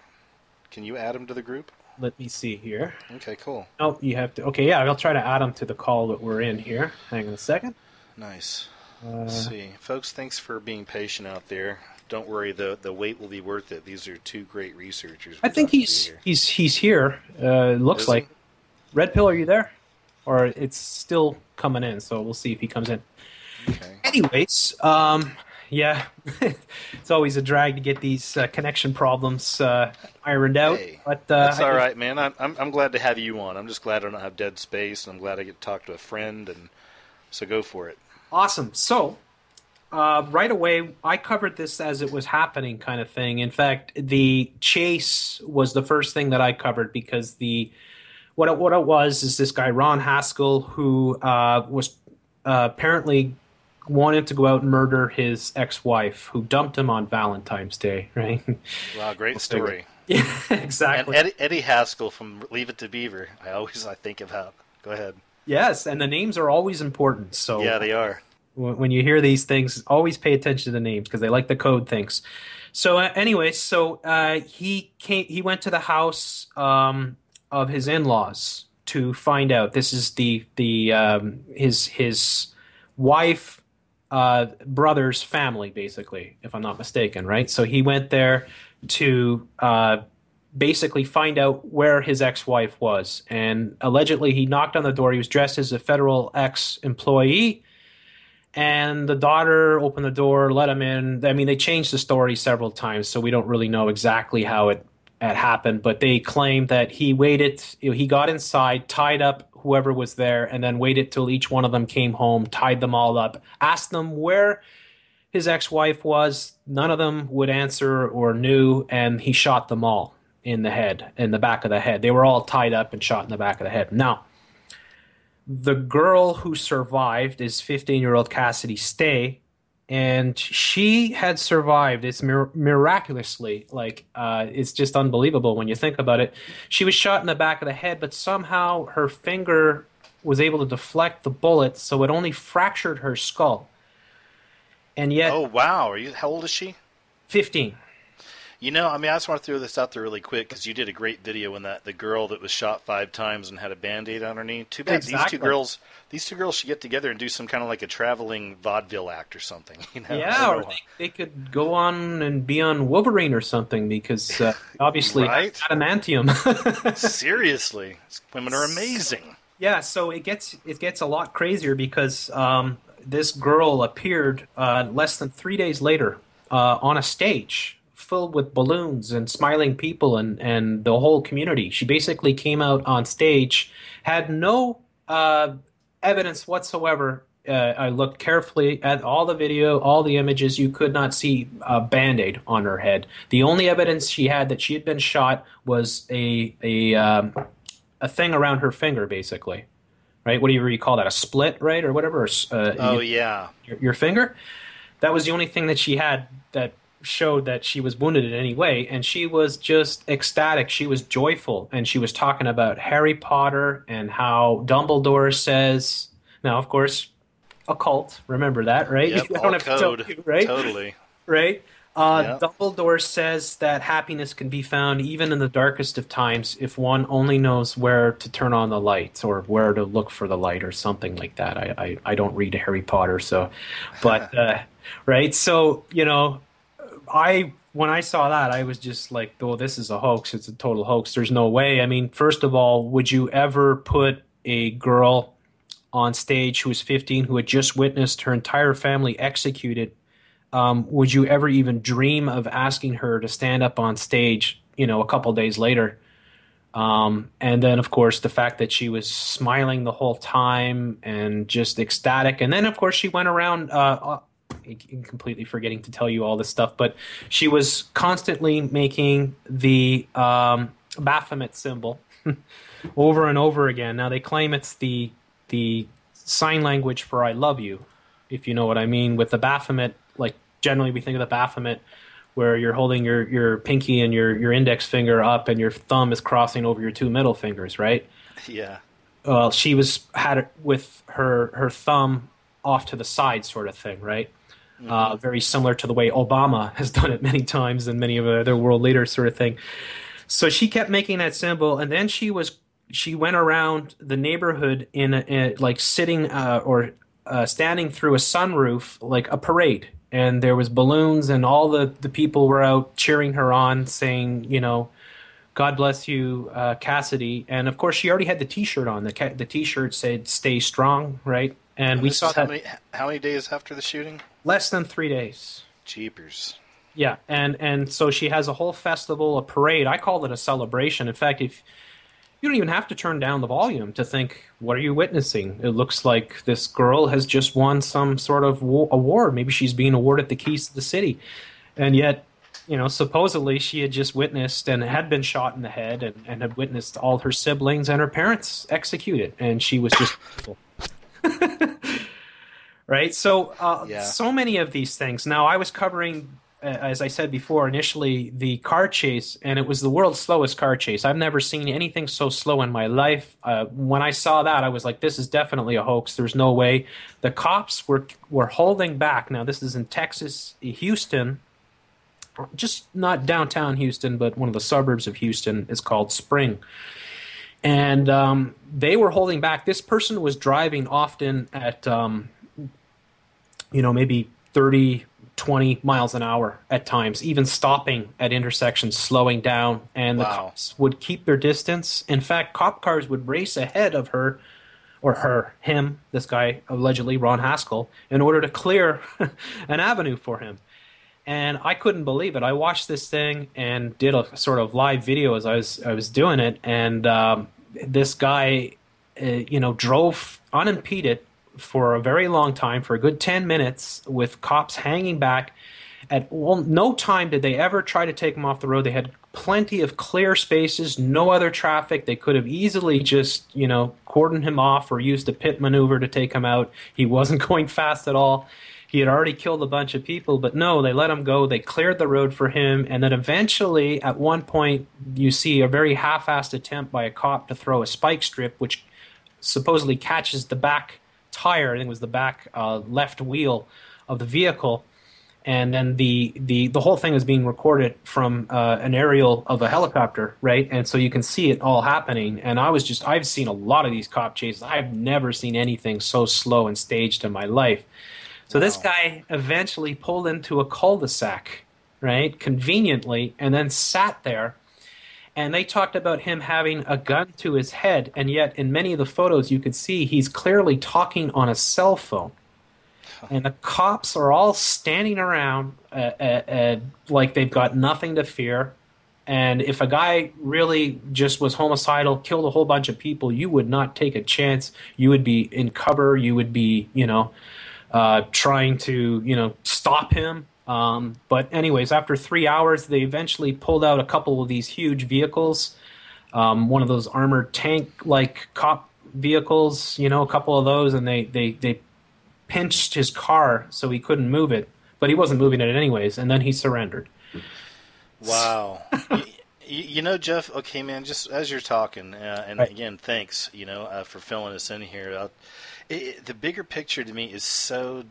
Can you add him to the group? Let me see here. Okay, cool. Oh, you have to... Okay, yeah, I'll try to add him to the call that we're in here. Hang on a second. Nice. Let's see. Folks, thanks for being patient out there. Don't worry, the wait will be worth it. These are two great researchers. I think he's here. Looks Is like. he? Red Pill, are you there? Or it's still coming in, so we'll see if he comes in. Okay. Anyways, yeah, it's always a drag to get these connection problems ironed out. Hey, but that's all right, man. I'm glad to have you on. I'm just glad I don't have dead space, and I'm glad I get to talk to a friend, and so go for it. Awesome. So, right away, I covered this as it was happening kind of thing. In fact, the chase was the first thing that I covered because what it was is this guy, Ron Haskell, who was apparently wanted to go out and murder his ex-wife, who dumped him on Valentine's Day, right? Wow, great story. Yeah, exactly. And Eddie Haskell from Leave It to Beaver, I think about. Go ahead. Yes, and the names are always important. So yeah, they are. When you hear these things, always pay attention to the names because they like to code things. So anyway, he went to the house of his in-laws to find out. This is his wife, brother's family, basically, if I'm not mistaken, right? So he went there to basically find out where his ex-wife was. And allegedly he knocked on the door. He was dressed as a federal ex-employee. And the daughter opened the door, let him in. I mean, they changed the story several times, so we don't really know exactly how it happened. But they claimed that he waited. He got inside, tied up whoever was there, and then waited till each one of them came home, tied them all up, asked them where his ex-wife was. None of them would answer or knew, and he shot them all in the back of the head. They were all tied up and shot in the back of the head. Now, the girl who survived is 15-year-old Cassidy Stay, and she had survived. It's miraculously, it's just unbelievable when you think about it. She was shot in the back of the head, but somehow her finger was able to deflect the bullet, so it only fractured her skull. And yet... Oh, wow. How old is she? 15. You know, I mean, I just want to throw this out there really quick because you did a great video when the girl that was shot 5 times and had a Band-Aid on her knee. Too bad Exactly. these two girls should get together and do some kind of like a traveling vaudeville act or something. You know? Yeah, or they could go on and be on Wolverine or something because obviously Right? adamantium. Seriously, women are amazing. Yeah, so it gets a lot crazier because this girl appeared less than 3 days later on a stage filled with balloons and smiling people and the whole community. She basically came out on stage, had no evidence whatsoever. I looked carefully at all the video, all the images. You could not see a Band-Aid on her head. The only evidence she had that she had been shot was a thing around her finger, basically. Right? Whatever you call that, a split, right, or whatever. Yeah. Your finger. That was the only thing that she had that showed that she was wounded in any way, and she was just ecstatic. She was joyful, and she was talking about Harry Potter and how Dumbledore says. Now, of course, occult. Remember that, right? Yep, I don't have to tell you, right? Totally. Right? Yep. Dumbledore says that happiness can be found even in the darkest of times if one only knows where to turn on the light or where to look for the light or something like that. I don't read Harry Potter, so, but right. So when I saw that, I was just like, oh, this is a hoax. It's a total hoax. There's no way. I mean, first of all, would you ever put a girl on stage who was 15 who had just witnessed her entire family executed? Would you ever even dream of asking her to stand up on stage, a couple days later? And then, of course, the fact that she was smiling the whole time and just ecstatic. And then, of course, she went around completely forgetting to tell you all this stuff, but she was constantly making the Baphomet symbol over and over again. Now, they claim it's the sign language for I love you, if you know what I mean. With the Baphomet, like generally we think of the Baphomet where you're holding your pinky and your index finger up and your thumb is crossing over your 2 middle fingers, right? Yeah. she had it with her thumb off to the side, sort of thing, right? Very similar to the way Obama has done it many times and many of the other world leaders, sort of thing. So she kept making that symbol, and then she went around the neighborhood in like sitting or standing through a sunroof, like a parade. And there was balloons, and all the people were out cheering her on, saying, you know, God bless you, Cassidy. And of course, she already had the T-shirt on. The T-shirt said "Stay strong," right? And we saw that. How many days after the shooting? Less than 3 days. Jeepers. Yeah, and so she has a whole festival, a parade. I call it a celebration. In fact, if you don't even have to turn down the volume to think, what are you witnessing? It looks like this girl has just won some sort of award. Maybe she's being awarded the keys to the city. And yet, you know, supposedly she had just witnessed and had been shot in the head and had witnessed all her siblings and her parents executed. And she was just... Right? So, so many of these things. Now, I was covering... as I said before, initially the car chase, and it was the world's slowest car chase. I've never seen anything so slow in my life. When I saw that, I was like, this is definitely a hoax. There's no way. The cops were holding back. Now, this is in Texas, Houston, just not downtown Houston, but one of the suburbs of Houston is called Spring. And they were holding back. This person was driving often at, maybe 30, 20 miles an hour at times, even stopping at intersections, slowing down, and the cops would keep their distance. In fact, cop cars would race ahead of her, or him, this guy, allegedly Ron Haskell, in order to clear an avenue for him. And I couldn't believe it. I watched this thing and did a sort of live video as I was doing it, and this guy, drove unimpeded for a very long time, for a good 10 minutes, with cops hanging back. At no time did they ever try to take him off the road. They had plenty of clear spaces, no other traffic. They could have easily just, cordoned him off or used a pit maneuver to take him out. He wasn't going fast at all. He had already killed a bunch of people, but no, they let him go. They cleared the road for him, and then eventually, at one point, you see a very half-assed attempt by a cop to throw a spike strip, which supposedly catches the back tire, I think it was the back left wheel of the vehicle, and then the whole thing is being recorded from an aerial of a helicopter, right? And so you can see it all happening. And I've seen a lot of these cop chases. I've never seen anything so slow and staged in my life. So this guy eventually pulled into a cul-de-sac, right, conveniently, and then sat there. And they talked about him having a gun to his head, and yet in many of the photos you could see he's clearly talking on a cell phone. And the cops are all standing around like they've got nothing to fear. And if a guy really just was homicidal, killed a whole bunch of people, you would not take a chance. You would be in cover. You would be, trying to, stop him. But anyways, after 3 hours, they eventually pulled out a couple of these huge vehicles, one of those armored tank-like cop vehicles, a couple of those, and they pinched his car so he couldn't move it, but he wasn't moving it anyways, and then he surrendered. Wow. Jeff, okay, man, just as you're talking, and right. Again, thanks, for filling us in here. The bigger picture to me is so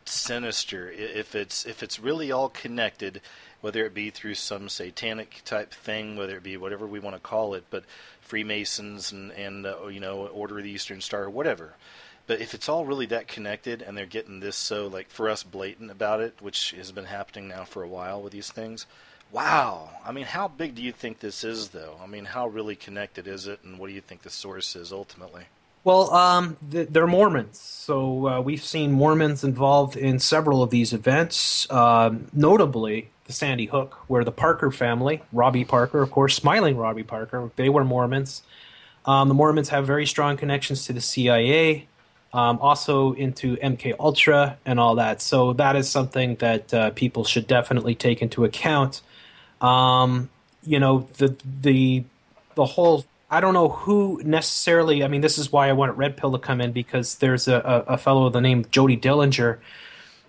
sinister. If it's really all connected, whether it be through some satanic type thing, whether it be whatever we want to call it, but Freemasons and Order of the Eastern Star, whatever. But if it's all really that connected and they're getting this so, like, for us, blatant about it, which has been happening now for a while with these things, wow. I mean, how big do you think this is, though? I mean, how really connected is it, and what do you think the source is ultimately? Well, they're Mormons, so we've seen Mormons involved in several of these events, notably the Sandy Hook, where the Parker family, Robbie Parker, of course, smiling Robbie Parker, they were Mormons. The Mormons have very strong connections to the CIA, also into MK Ultra and all that, so that is something that people should definitely take into account. The whole... I don't know who necessarily... I mean, this is why I wanted Red Pill to come in, because there's a fellow with the name Jody Dillinger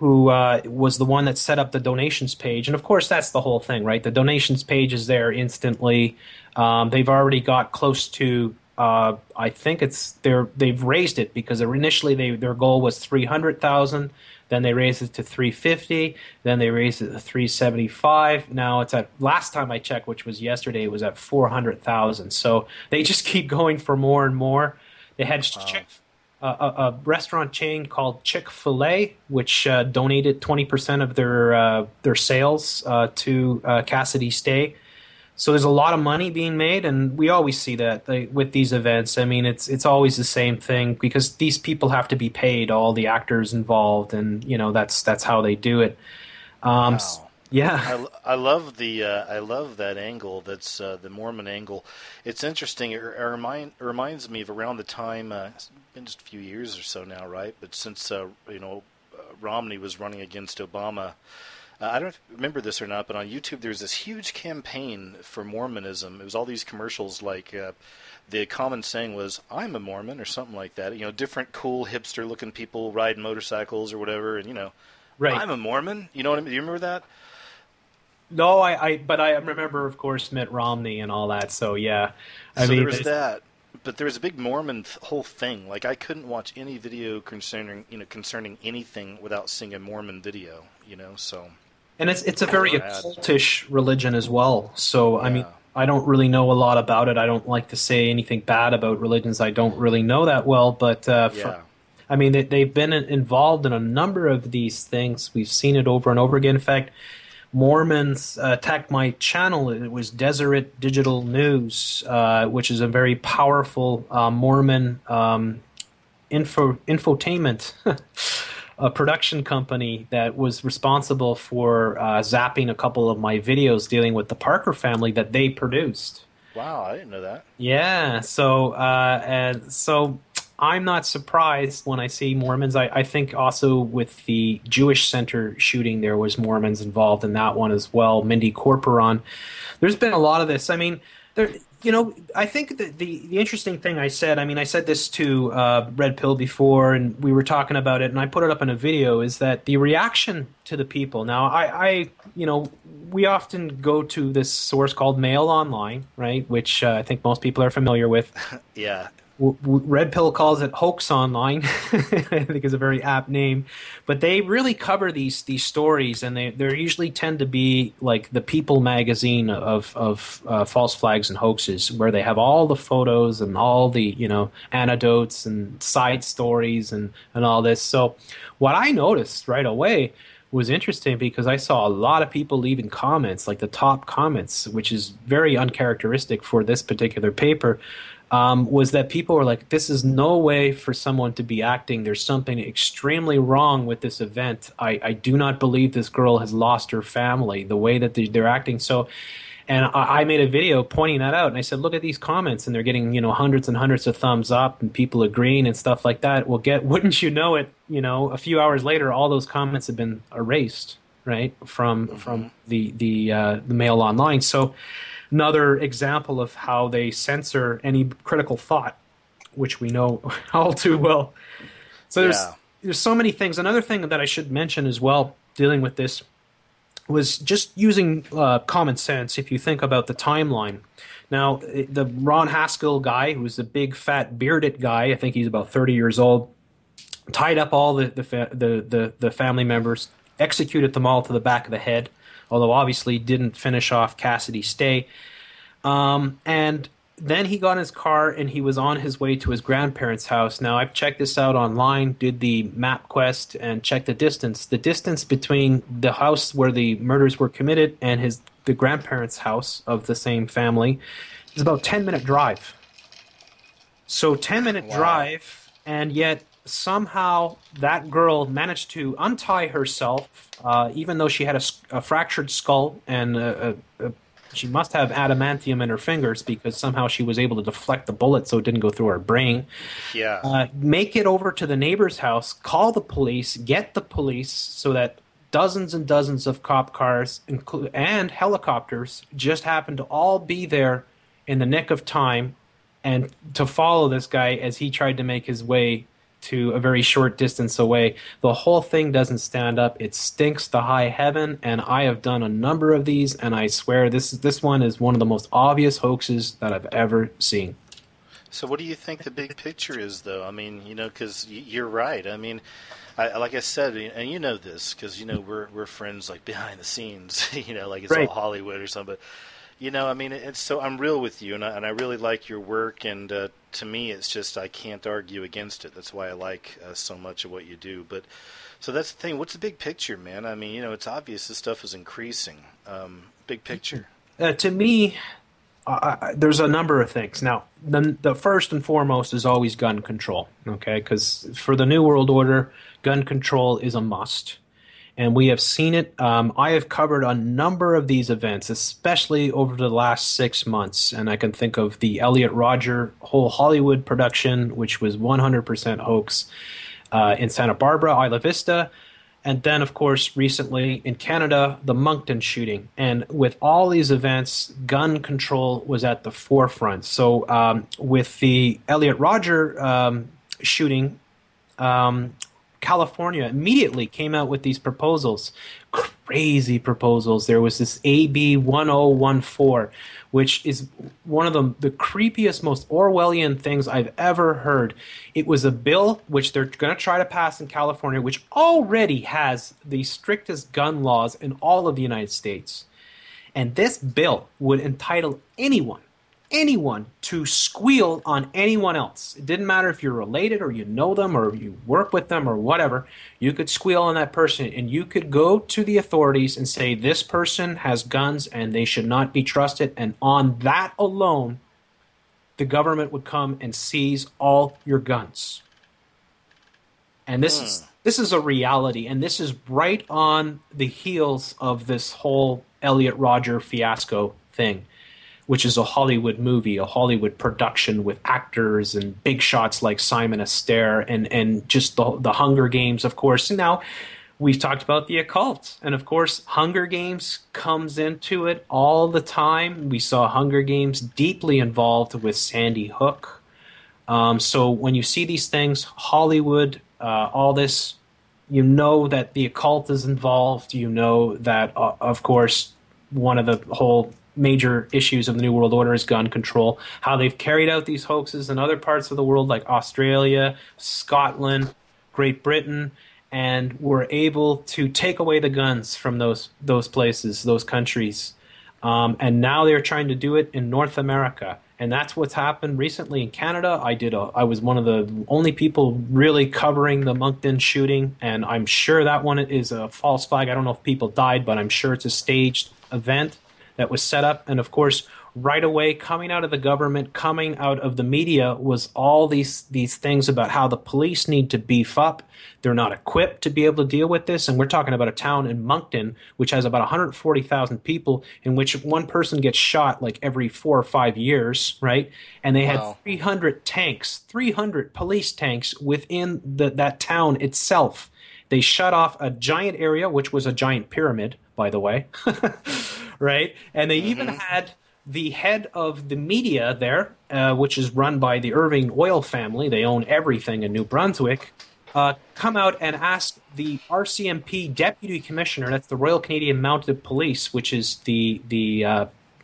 who was the one that set up the donations page. And, of course, that's the whole thing, right? The donations page is there instantly. They've already got close to I think they've raised it because initially their goal was 300,000. Then they raised it to 350. Then they raised it to 375. Now it's last time I checked, which was yesterday, it was at 400,000. So they just keep going for more and more. They had a restaurant chain called Chick-fil-A, which donated 20% of their sales to Cassidy Stay. So there's a lot of money being made, and we always see that with these events. I mean, it's always the same thing because these people have to be paid, all the actors involved, and that's how they do it. Wow. Yeah, I love that angle. That's the Mormon angle. It's interesting. It reminds me of around the time. It's been just a few years or so now, right? But since Romney was running against Obama. I don't remember this or not, but on YouTube there was this huge campaign for Mormonism. It was all these commercials like the common saying was, "I'm a Mormon," or something like that. Different cool hipster-looking people riding motorcycles or whatever, and right. I'm a Mormon. You know what I mean? Do you remember that? No, but I remember, of course, Mitt Romney and all that. So yeah, there was that. But there was a big Mormon whole thing. Like I couldn't watch any video concerning anything without seeing a Mormon video. So. And it's a very occultish religion as well. So, yeah. I mean, I don't really know a lot about it. I don't like to say anything bad about religions I don't really know that well. But, they've been involved in a number of these things. We've seen it over and over again. In fact, Mormons attacked my channel. It was Deseret Digital News, which is a very powerful Mormon infotainment a production company that was responsible for zapping a couple of my videos dealing with the Parker family that they produced. Wow, I didn't know that. Yeah, so I'm not surprised when I see Mormons. I think also with the Jewish Center shooting, there was Mormons involved in that one as well. Mindy Corporon. There's been a lot of this. I mean, I think that the interesting thing I said this to Red Pill before, and we were talking about it, and I put it up in a video, is that the reaction to the people. Now, we often go to this source called Mail Online, right, which I think most people are familiar with. Yeah. Red Pill calls it Hoax Online. I think is a very apt name, but they really cover these stories, and they usually tend to be like the People magazine of false flags and hoaxes, where they have all the photos and all the anecdotes and side stories and all this. So what I noticed right away was interesting because I saw a lot of people leaving comments, like the top comments, which is very uncharacteristic for this particular paper. Was that people were like, this is no way for someone to be acting. There's something extremely wrong with this event. I do not believe this girl has lost her family, the way that they're acting. So, and I made a video pointing that out, and I said, look at these comments, and they're getting, hundreds and hundreds of thumbs up, and people agreeing and stuff like that. Well, wouldn't you know it, a few hours later, all those comments have been erased, right, from the Mail Online. So, another example of how they censor any critical thought, which we know all too well. So there's so many things. Another thing that I should mention as well, dealing with this, was just using common sense. If you think about the timeline, now the Ron Haskell guy, who's a big fat bearded guy, I think he's about 30 years old, tied up all the family members, executed them all to the back of the head. Although obviously didn't finish off Cassidy Stay. And then he got in his car and he was on his way to his grandparents' house. Now, I've checked this out online, did the map quest, and checked the distance. The distance between the house where the murders were committed and the grandparents' house of the same family is about 10-minute drive. So 10-minute drive, and yet somehow that girl managed to untie herself, even though she had a fractured skull, and she must have adamantium in her fingers because somehow she was able to deflect the bullet so it didn't go through her brain. Yeah. Make it over to the neighbor's house, call the police, get the police so that dozens and dozens of cop cars and helicopters just happened to all be there in the nick of time and to follow this guy as he tried to make his way to a very short distance away. The whole thing doesn't stand up. It stinks to high heaven, and I have done a number of these, and I swear this one is one of the most obvious hoaxes that I've ever seen. So what do you think the big picture is, though? I mean, because you're right. I mean, like I said, and you know this, because, we're friends, like, behind the scenes, like it's right. all Hollywood or something. But, I mean, it's so I'm real with you, and I really like your work, and to me, it's just I can't argue against it. That's why I like so much of what you do. But so that's the thing. What's the big picture, man? I mean, it's obvious this stuff is increasing. Big picture. To me, there's a number of things. Now, the first and foremost is always gun control, okay? Because for the New World Order, gun control is a must. And we have seen it. I have covered a number of these events, especially over the last 6 months. And I can think of the Elliot Rodger whole Hollywood production, which was 100% hoax, in Santa Barbara, Isla Vista. And then, of course, recently in Canada, the Moncton shooting. And with all these events, gun control was at the forefront. So with the Elliot Rodger shooting, California immediately came out with these proposals, crazy proposals. There was this AB 1014, which is one of the creepiest, most Orwellian things I've ever heard. It was a bill which they're going to try to pass in California, which already has the strictest gun laws in all of the United States. And this bill would entitle anyone to squeal on anyone else. It didn't matter if you're related or you know them or you work with them or whatever. You could squeal on that person, and you could go to the authorities and say this person has guns and they should not be trusted, and on that alone, the government would come and seize all your guns. And this is a reality, and this is right on the heels of this whole Elliot Rodger fiasco thing, which is a Hollywood movie, a Hollywood production with actors and big shots like Simon Astaire and just the Hunger Games, of course. And now we've talked about the occult. And, of course, Hunger Games comes into it all the time. We saw Hunger Games deeply involved with Sandy Hook. So when you see these things, Hollywood, all this, you know that the occult is involved. You know that, of course, one of the whole major issues of the New World Order is gun control, how they've carried out these hoaxes in other parts of the world like Australia, Scotland, Great Britain, and were able to take away the guns from those places, those countries. And now they're trying to do it in North America. And that's what's happened recently in Canada. I was one of the only people really covering the Moncton shooting, and I'm sure that one is a false flag. I don't know if people died, but I'm sure it's a staged event that was set up. And of course, right away, coming out of the government, coming out of the media, was all these things about how the police need to beef up. They're not equipped to be able to deal with this. And we're talking about a town in Moncton, which has about 140,000 people, in which one person gets shot like every 4 or 5 years, right? And they had 300 tanks, 300 police tanks within that town itself. They shut off a giant area, which was a giant pyramid, by the way, right? And they even had the head of the media there, which is run by the Irving oil family, they own everything in New Brunswick, come out and ask the RCMP deputy commissioner, that's the Royal Canadian Mounted Police, which is the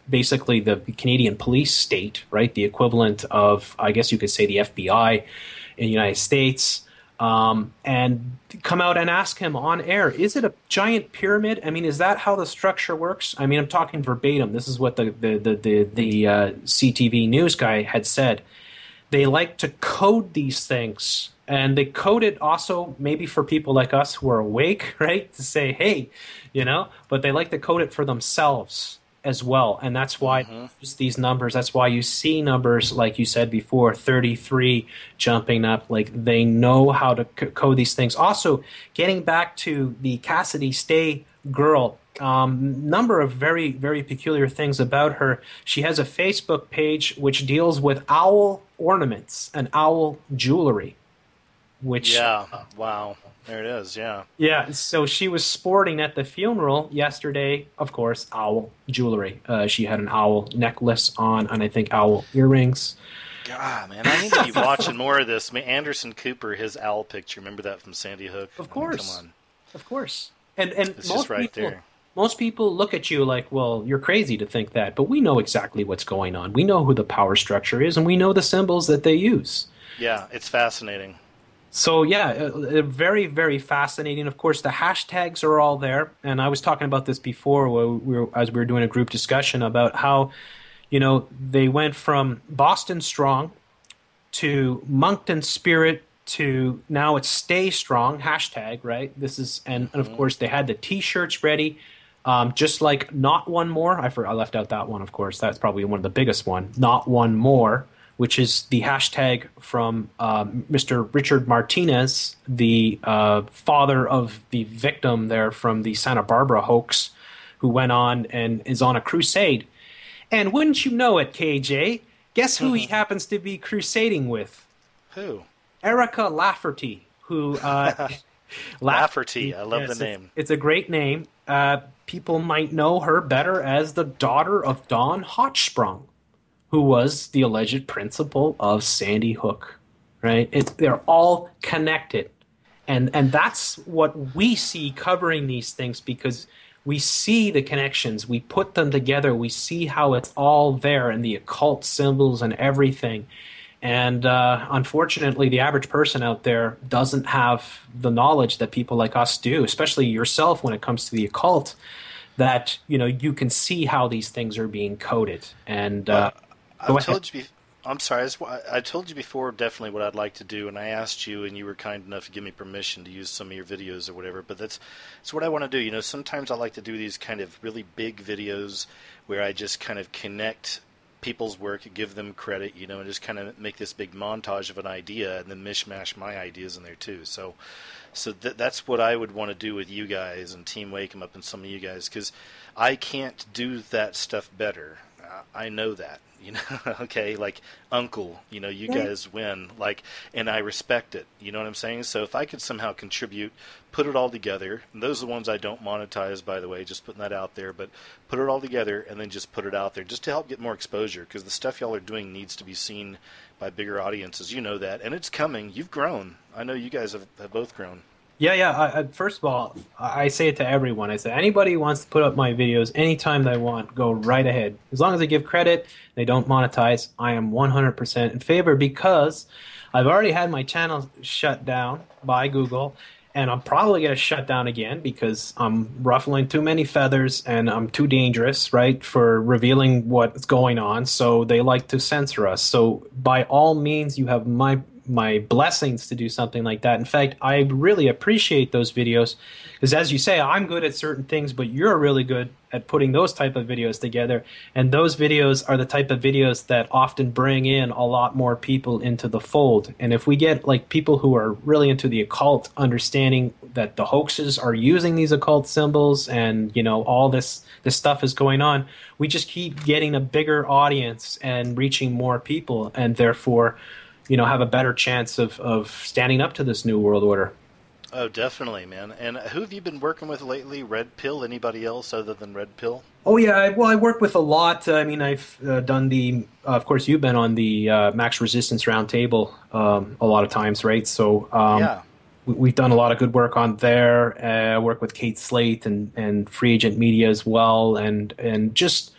basically the Canadian police state, right? The equivalent of, I guess you could say, the FBI in the United States. And come out and ask him on air, is it a giant pyramid? I mean, is that how the structure works? I mean, I'm talking verbatim. This is what the CTV news guy had said. They like to code these things, and they code it also maybe for people like us who are awake, right? To say, hey, but they like to code it for themselves as well. And that's why these numbers, that's why you see numbers, like you said before, 33 jumping up. Like, they know how to code these things. Also, getting back to the Cassidy Stay girl, number of very, very peculiar things about her. She has a Facebook page which deals with owl ornaments and owl jewelry. Wow. There it is, yeah. Yeah, so she was sporting at the funeral yesterday, of course, owl jewelry. She had an owl necklace on, and I think owl earrings. God, man, I need to be watching more of this. I mean, Anderson Cooper, his owl picture, remember that from Sandy Hook? Of course. Come on. Of course. And it's most just right people, there. most people look at you like, well, you're crazy to think that, but we know exactly what's going on. We know who the power structure is, and we know the symbols that they use. Yeah, it's fascinating. So yeah, very, very fascinating. Of course, the hashtags are all there, and I was talking about this before as we were doing a group discussion about how, they went from Boston Strong to Moncton Spirit to now it's Stay Strong, hashtag, right? And of course they had the T-shirts ready, just like Not One More. I left out that one, of course. That's probably one of the biggest one. Not One More, which is the hashtag from Mr. Richard Martinez, the father of the victim there from the Santa Barbara hoax, who went on and is on a crusade. And wouldn't you know it, KJ, guess who he happens to be crusading with? Who? Erica Lafferty, who... Lafferty, I love the name. It's a great name. People might know her better as the daughter of Don Hochsprung, who was the alleged principal of Sandy Hook, right? They're all connected. And that's what we see covering these things, because we see the connections. We put them together. We see how it's all there and the occult symbols and everything. And unfortunately, the average person out there doesn't have the knowledge that people like us do, especially yourself when it comes to the occult, that you can see how these things are being coded. And I'm sorry. I told you before definitely what I'd like to do, and I asked you, and you were kind enough to give me permission to use some of your videos or whatever. But that's what I want to do. Sometimes I like to do these kind of really big videos where I just kind of connect people's work, give them credit, and just kind of make this big montage of an idea, and then mishmash my ideas in there too. So that's what I would want to do with you guys and Team Wake 'em Up and some of you guys, because I can't do that stuff better. I know that, okay, like Uncle, you guys win, and I respect it, you know what I'm saying? So if I could somehow contribute, put it all together, and those are the ones I don't monetize, by the way, just putting that out there, but put it all together and then just put it out there just to help get more exposure, because the stuff y'all are doing needs to be seen by bigger audiences, that, and it's coming. You've grown. I know you guys have both grown. Yeah. First of all, I say it to everyone. I say, anybody who wants to put up my videos anytime they want, go right ahead. As long as they give credit, they don't monetize, I am 100% in favor, because I've already had my channel shut down by Google, and I'm probably going to shut down again because I'm ruffling too many feathers and I'm too dangerous, right, for revealing what's going on. So they like to censor us. So by all means, you have my blessings to do something like that. In fact, I really appreciate those videos because, as you say, I'm good at certain things, but you're really good at putting those type of videos together. And those videos are the type of videos that often bring in a lot more people into the fold. And if we get people who are really into the occult, understanding that the hoaxes are using these occult symbols and all this stuff is going on, we just keep getting a bigger audience and reaching more people, and therefore have a better chance of standing up to this new world order. Oh, definitely, man. And who have you been working with lately? Red Pill? Anybody else other than Red Pill? Oh, yeah. I work with a lot. I've done of course, you've been on the Max Resistance Roundtable a lot of times, right? So yeah. We've done a lot of good work on there. I work with Kate Slate and Free Agent Media as well, and just...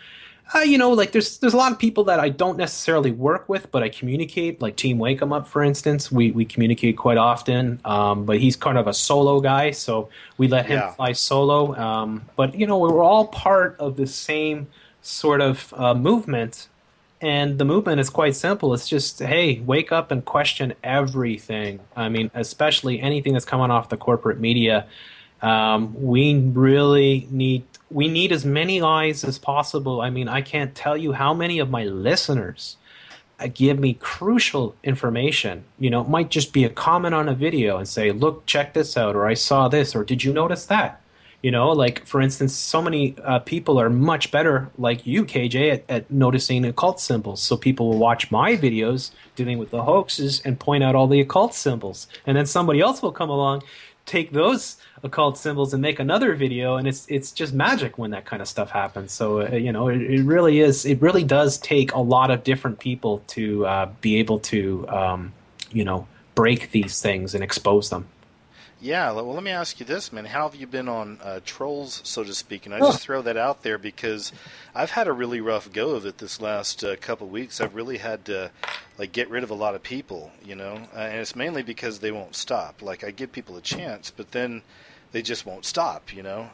there's a lot of people that I don't necessarily work with, but I communicate, like Team Wake 'em Up, for instance. We communicate quite often, but he's kind of a solo guy, so we let him fly solo. But, we're all part of the same sort of movement, and the movement is quite simple. It's just, hey, wake up and question everything. Especially anything that's coming off the corporate media. We need as many eyes as possible. I can't tell you how many of my listeners give me crucial information. It might just be a comment on a video and say, look, check this out, or I saw this, or did you notice that? For instance, so many people are much better, like you, KJ, at noticing occult symbols. So people will watch my videos dealing with the hoaxes and point out all the occult symbols. And then somebody else will come along, take those occult symbols and make another video, and it's just magic when that kind of stuff happens. So it really does take a lot of different people to be able to break these things and expose them. Yeah, well, let me ask you this, man. How have you been on trolls, so to speak? And I just throw that out there because I've had a really rough go of it this last couple of weeks. I've really had to get rid of a lot of people, and it's mainly because they won't stop. Like, I give people a chance, but then they just won't stop,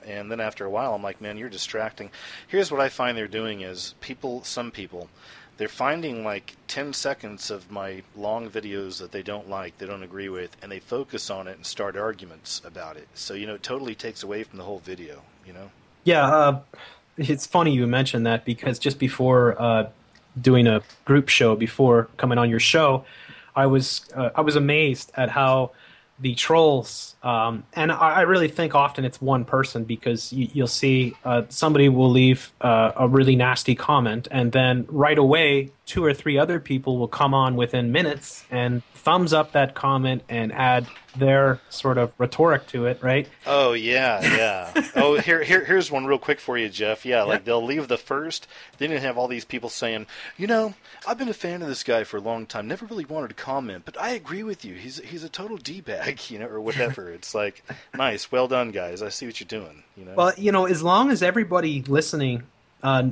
And then after a while, I'm like, man, you're distracting. Here's what I find they're doing is some people, they're finding 10 seconds of my long videos that they don't like, they don't agree with, and they focus on it and start arguments about it. So, it totally takes away from the whole video, Yeah, it's funny you mentioned that because just before doing a group show, before coming on your show, I was amazed at how the trolls, and I really think often it's one person because you'll see somebody will leave a really nasty comment, and then right away 2 or 3 other people will come on within minutes and thumbs up that comment and add their sort of rhetoric to it, right? Oh, yeah. Oh, here's one real quick for you, Jeff. Yeah, they'll leave the first, then you have all these people saying, I've been a fan of this guy for a long time, never really wanted to comment, but I agree with you. He's a total D-bag, or whatever. It's like, nice, well done, guys. I see what you're doing, Well, as long as everybody listening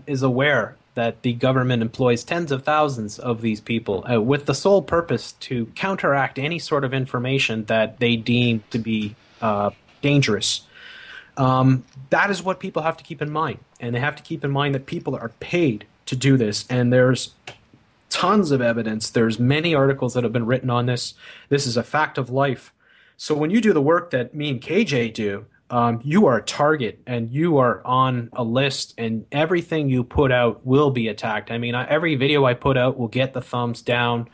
is aware that the government employs tens of thousands of these people with the sole purpose to counteract any sort of information that they deem to be dangerous. That is what people have to keep in mind. And they have to keep in mind that people are paid to do this. And there's tons of evidence. There's many articles that have been written on this. This is a fact of life. So when you do the work that me and KJ do, you are a target and you are on a list and everything you put out will be attacked. I mean, every video I put out will get the thumbs down,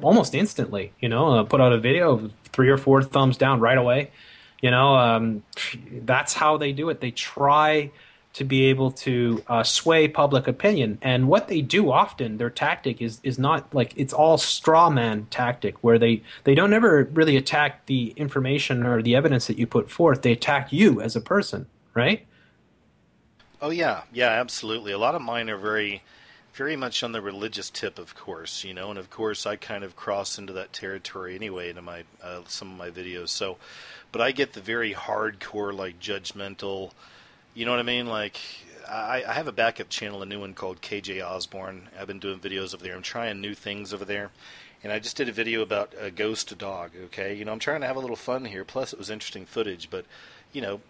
almost instantly. I'll put out a video, 3 or 4 thumbs down right away. That's how they do it. They try to be able to sway public opinion. And what they do often, their tactic is not it's all straw man tactic where they don't ever really attack the information or the evidence that you put forth. They attack you as a person, right? Oh, yeah. Yeah, absolutely. A lot of mine are very, very much on the religious tip, of course, and of course I kind of cross into that territory anyway in my some of my videos. So, but I get the very hardcore, judgmental. You know what I mean? I have a backup channel, a new one called KJ Ozborne. I've been doing videos over there. I'm trying new things over there. And I just did a video about a ghost dog, okay? I'm trying to have a little fun here. Plus, it was interesting footage. But,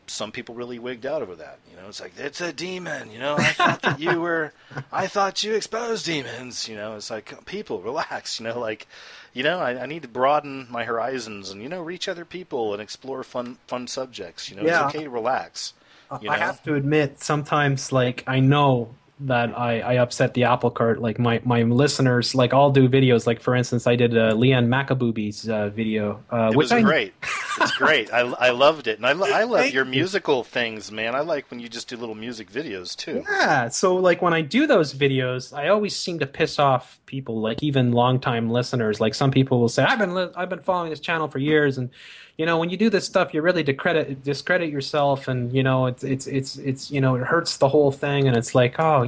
some people really wigged out over that. It's like, it's a demon. I thought you exposed demons. It's like, people, relax. I need to broaden my horizons and, reach other people and explore fun subjects. It's okay to relax. I have to admit, sometimes, I know that I upset the apple cart. My listeners, I'll do videos. For instance, I did Leanne Macabooby's video. It was great. It's great. I loved it. And I love your musical things, man. I like when you just do little music videos, too. Yeah. So, when I do those videos, I always seem to piss off people, even longtime listeners. Some people will say, I've been following this channel for years, and when you do this stuff, you really discredit yourself, and it hurts the whole thing. And it's like, oh,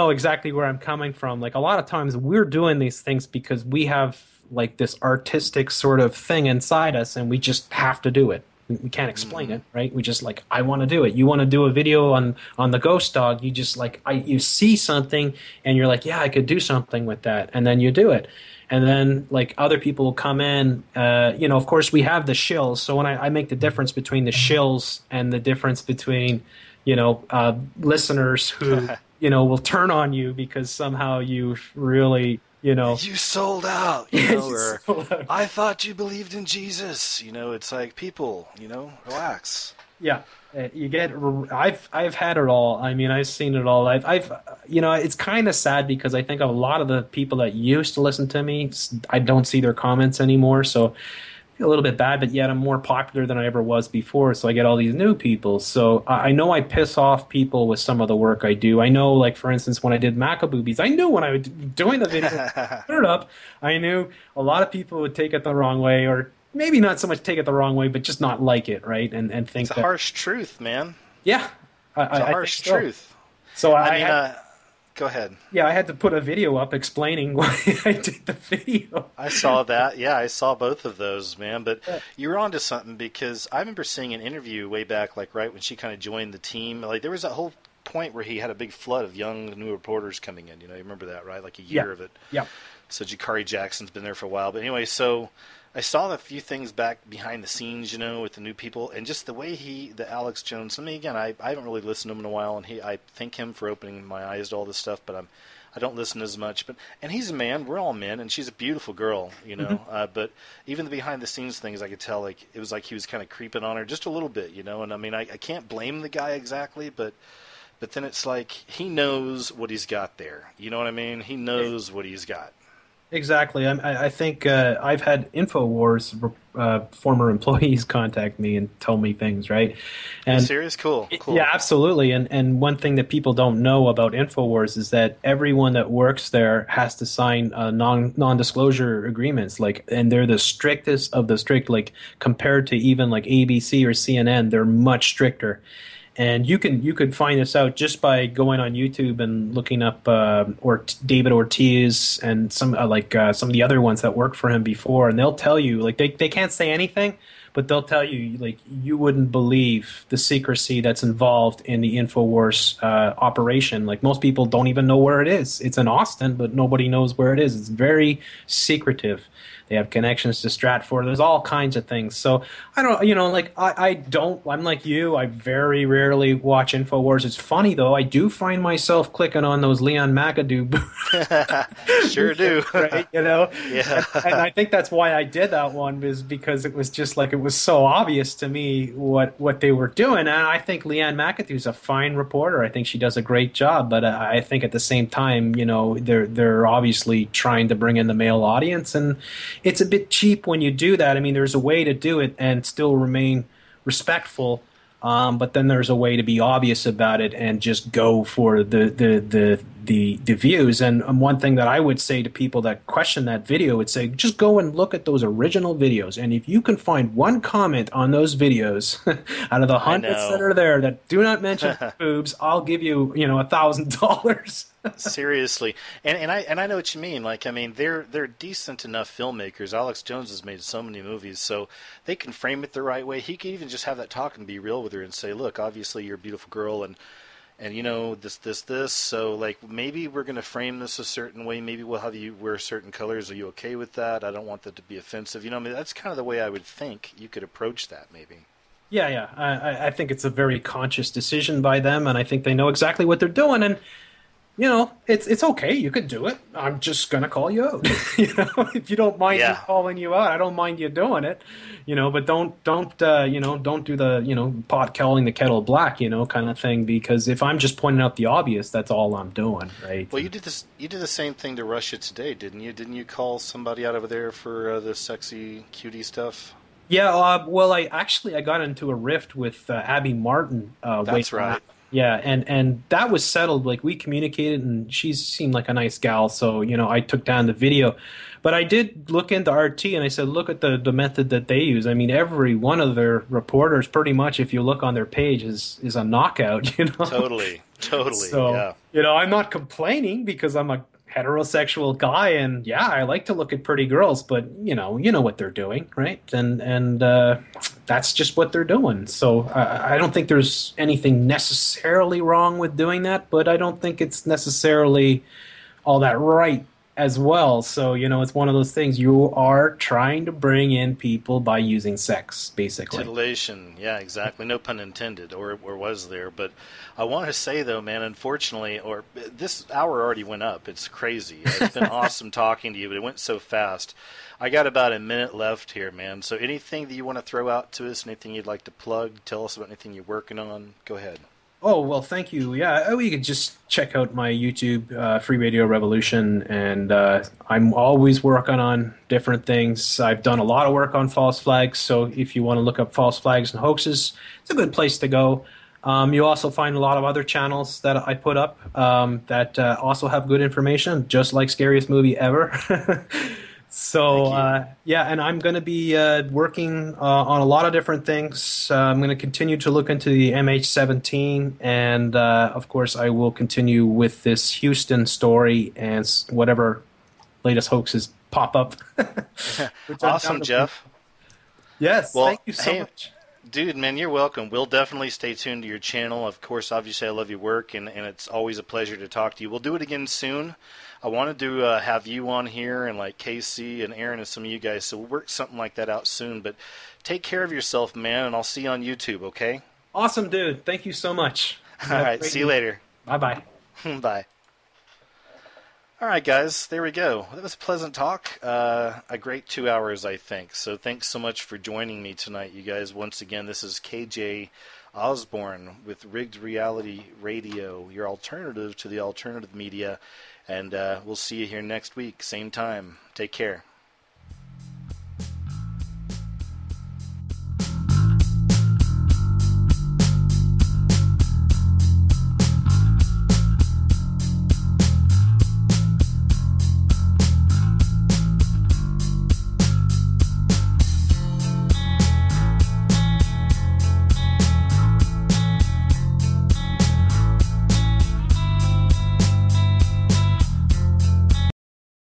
exactly where I'm coming from. A lot of times we're doing these things because we have this artistic sort of thing inside us, and we just have to do it. We can't explain it, right? We just I want to do it. You want to do a video on the ghost dog? You just you see something, and you're like, yeah, I could do something with that, and then you do it. And then, other people will come in. Of course, we have the shills. So when I make the difference between the shills and the difference between, listeners who, will turn on you because somehow you've really, You sold out, or I thought you believed in Jesus. It's like, people, relax. Yeah. You get. I've had it all. I mean, I've seen it all. I've it's kind of sad because I think a lot of the people that used to listen to me, I don't see their comments anymore. So I feel a little bit bad, but yet I'm more popular than I ever was before. So I get all these new people. So I know I piss off people with some of the work I do. I know, for instance, when I did Macaboobies, I knew when I was doing the video, put it up, I knew a lot of people would take it the wrong way, or maybe not so much take it the wrong way, but just not like it, right? And think it's a harsh truth, man. Yeah, it's a harsh truth. So Go ahead. Yeah, I had to put a video up explaining why I did the video. I saw that. Yeah, I saw both of those, man. But you're onto something, because I remember seeing an interview way back, like right when she kind of joined the team. Like there was that whole point where he had a big flood of young new reporters coming in. You know, you remember that, right? Like a year of it. Yeah. So Jakari Jackson's been there for a while. But anyway, so I saw a few things back behind the scenes, you know, with the new people, and just the way the Alex Jones. I mean, again, I haven't really listened to him in a while, and I thank him for opening my eyes to all this stuff, but I don't listen as much. And he's a man. We're all men, and she's a beautiful girl, you know. Mm-hmm. But even the behind the scenes things, I could tell, like it was like he was kind of creeping on her just a little bit, you know. And I mean, I can't blame the guy exactly, but then it's like he knows what he's got there. You know what I mean? He knows what he's got. Exactly. I think I've had InfoWars former employees contact me and tell me things, right? And are you serious? Cool. Yeah, absolutely. And one thing that people don't know about InfoWars is that everyone that works there has to sign non-disclosure agreements. And they're the strictest of the strict. Like compared to even like ABC or CNN, they're much stricter. And you could find this out just by going on YouTube and looking up David Ortiz and some of the other ones that worked for him before, and they'll tell you, like, they can't say anything, but they'll tell you, like, you wouldn't believe the secrecy that's involved in the InfoWars operation. Like, most people don't even know where it is. It's in Austin, but nobody knows where it is. It's very secretive. They have connections to Stratford. There's all kinds of things. So I don't, I'm like you. I very rarely watch InfoWars. It's funny, though. I do find myself clicking on those Leon McAdoo. Sure do. Right, you know? Yeah. And I think that's why I did that one, is because it was just like, it was so obvious to me what they were doing. And I think Leon McAdoo's a fine reporter. I think she does a great job. But I think at the same time, you know, they're obviously trying to bring in the male audience, and it's a bit cheap when you do that. I mean, there's a way to do it and still remain respectful, but then there's a way to be obvious about it and just go for the views. And one thing that I would say to people that question that video would say, just go and look at those original videos, and if you can find one comment on those videos out of the hundreds that are there that do not mention boobs, I'll give you, $1,000. Seriously, and I know what you mean. Like, I mean, they're decent enough filmmakers. Alex Jones has made so many movies, so they can frame it the right way. He could even just have that talk and be real with her and say, "Look, obviously you're a beautiful girl, and you know this. So like maybe we're going to frame this a certain way. Maybe we'll have you wear certain colors. Are you okay with that? I don't want that to be offensive. You know, I mean, that's kind of the way I would think you could approach that, maybe." Yeah. I think it's a very conscious decision by them, and I think they know exactly what they're doing. And it's okay. You could do it. I'm just gonna call you out. If you don't mind me calling you out, I don't mind you doing it. But don't do the pot calling the kettle black, kind of thing. Because if I'm just pointing out the obvious, that's all I'm doing, right? Well, you did this. You did the same thing to Russia Today, didn't you? Didn't you call somebody out over there for the sexy cutie stuff? Yeah. Well, I got into a rift with Abby Martin. That's right. Yeah, and that was settled. Like, we communicated, and she seemed like a nice gal, so, I took down the video. But I did look into RT, and I said, look at the method that they use. I mean, every one of their reporters, pretty much, if you look on their page, is a knockout, Totally, so, yeah. I'm not complaining because I'm a heterosexual guy, and yeah, I like to look at pretty girls, but you know what they're doing, right? And that's just what they're doing. So I don't think there's anything necessarily wrong with doing that, but I don't think it's necessarily all that right as well. So it's one of those things. You are trying to bring in people by using sex, basically. Titillation, yeah, exactly. No pun intended, or was there? But I want to say, though, man, unfortunately, this hour already went up. It's crazy. It's been awesome talking to you, but it went so fast. I got about a minute left here, man. So anything that you want to throw out to us, anything you'd like to plug, tell us about anything you're working on, go ahead. Oh, well, thank you. Yeah, you could just check out my YouTube, Free Radio Revolution, and I'm always working on different things. I've done a lot of work on false flags, so if you want to look up false flags and hoaxes, it's a good place to go. You'll also find a lot of other channels that I put up that also have good information, just like Scariest Movie Ever. So, yeah, and I'm going to be working on a lot of different things. I'm going to continue to look into the MH17, and of course, I will continue with this Houston story and whatever latest hoaxes pop up. Awesome, Jeff. Yes, well, thank you so much. Dude, man, you're welcome. We'll definitely stay tuned to your channel. Of course, obviously, I love your work, and it's always a pleasure to talk to you. We'll do it again soon. I wanted to have you on here, and like Casey and Aaron and some of you guys, so we'll work something like that out soon. But take care of yourself, man, and I'll see you on YouTube, okay? Awesome, dude. Thank you so much. All right, see you later. Bye-bye. Bye. All right, guys, there we go. That was a pleasant talk. A great 2 hours, I think. So thanks so much for joining me tonight, you guys. Once again, this is KJ Ozborne with Rigged Reality Radio, your alternative to the alternative media. And we'll see you here next week, same time. Take care.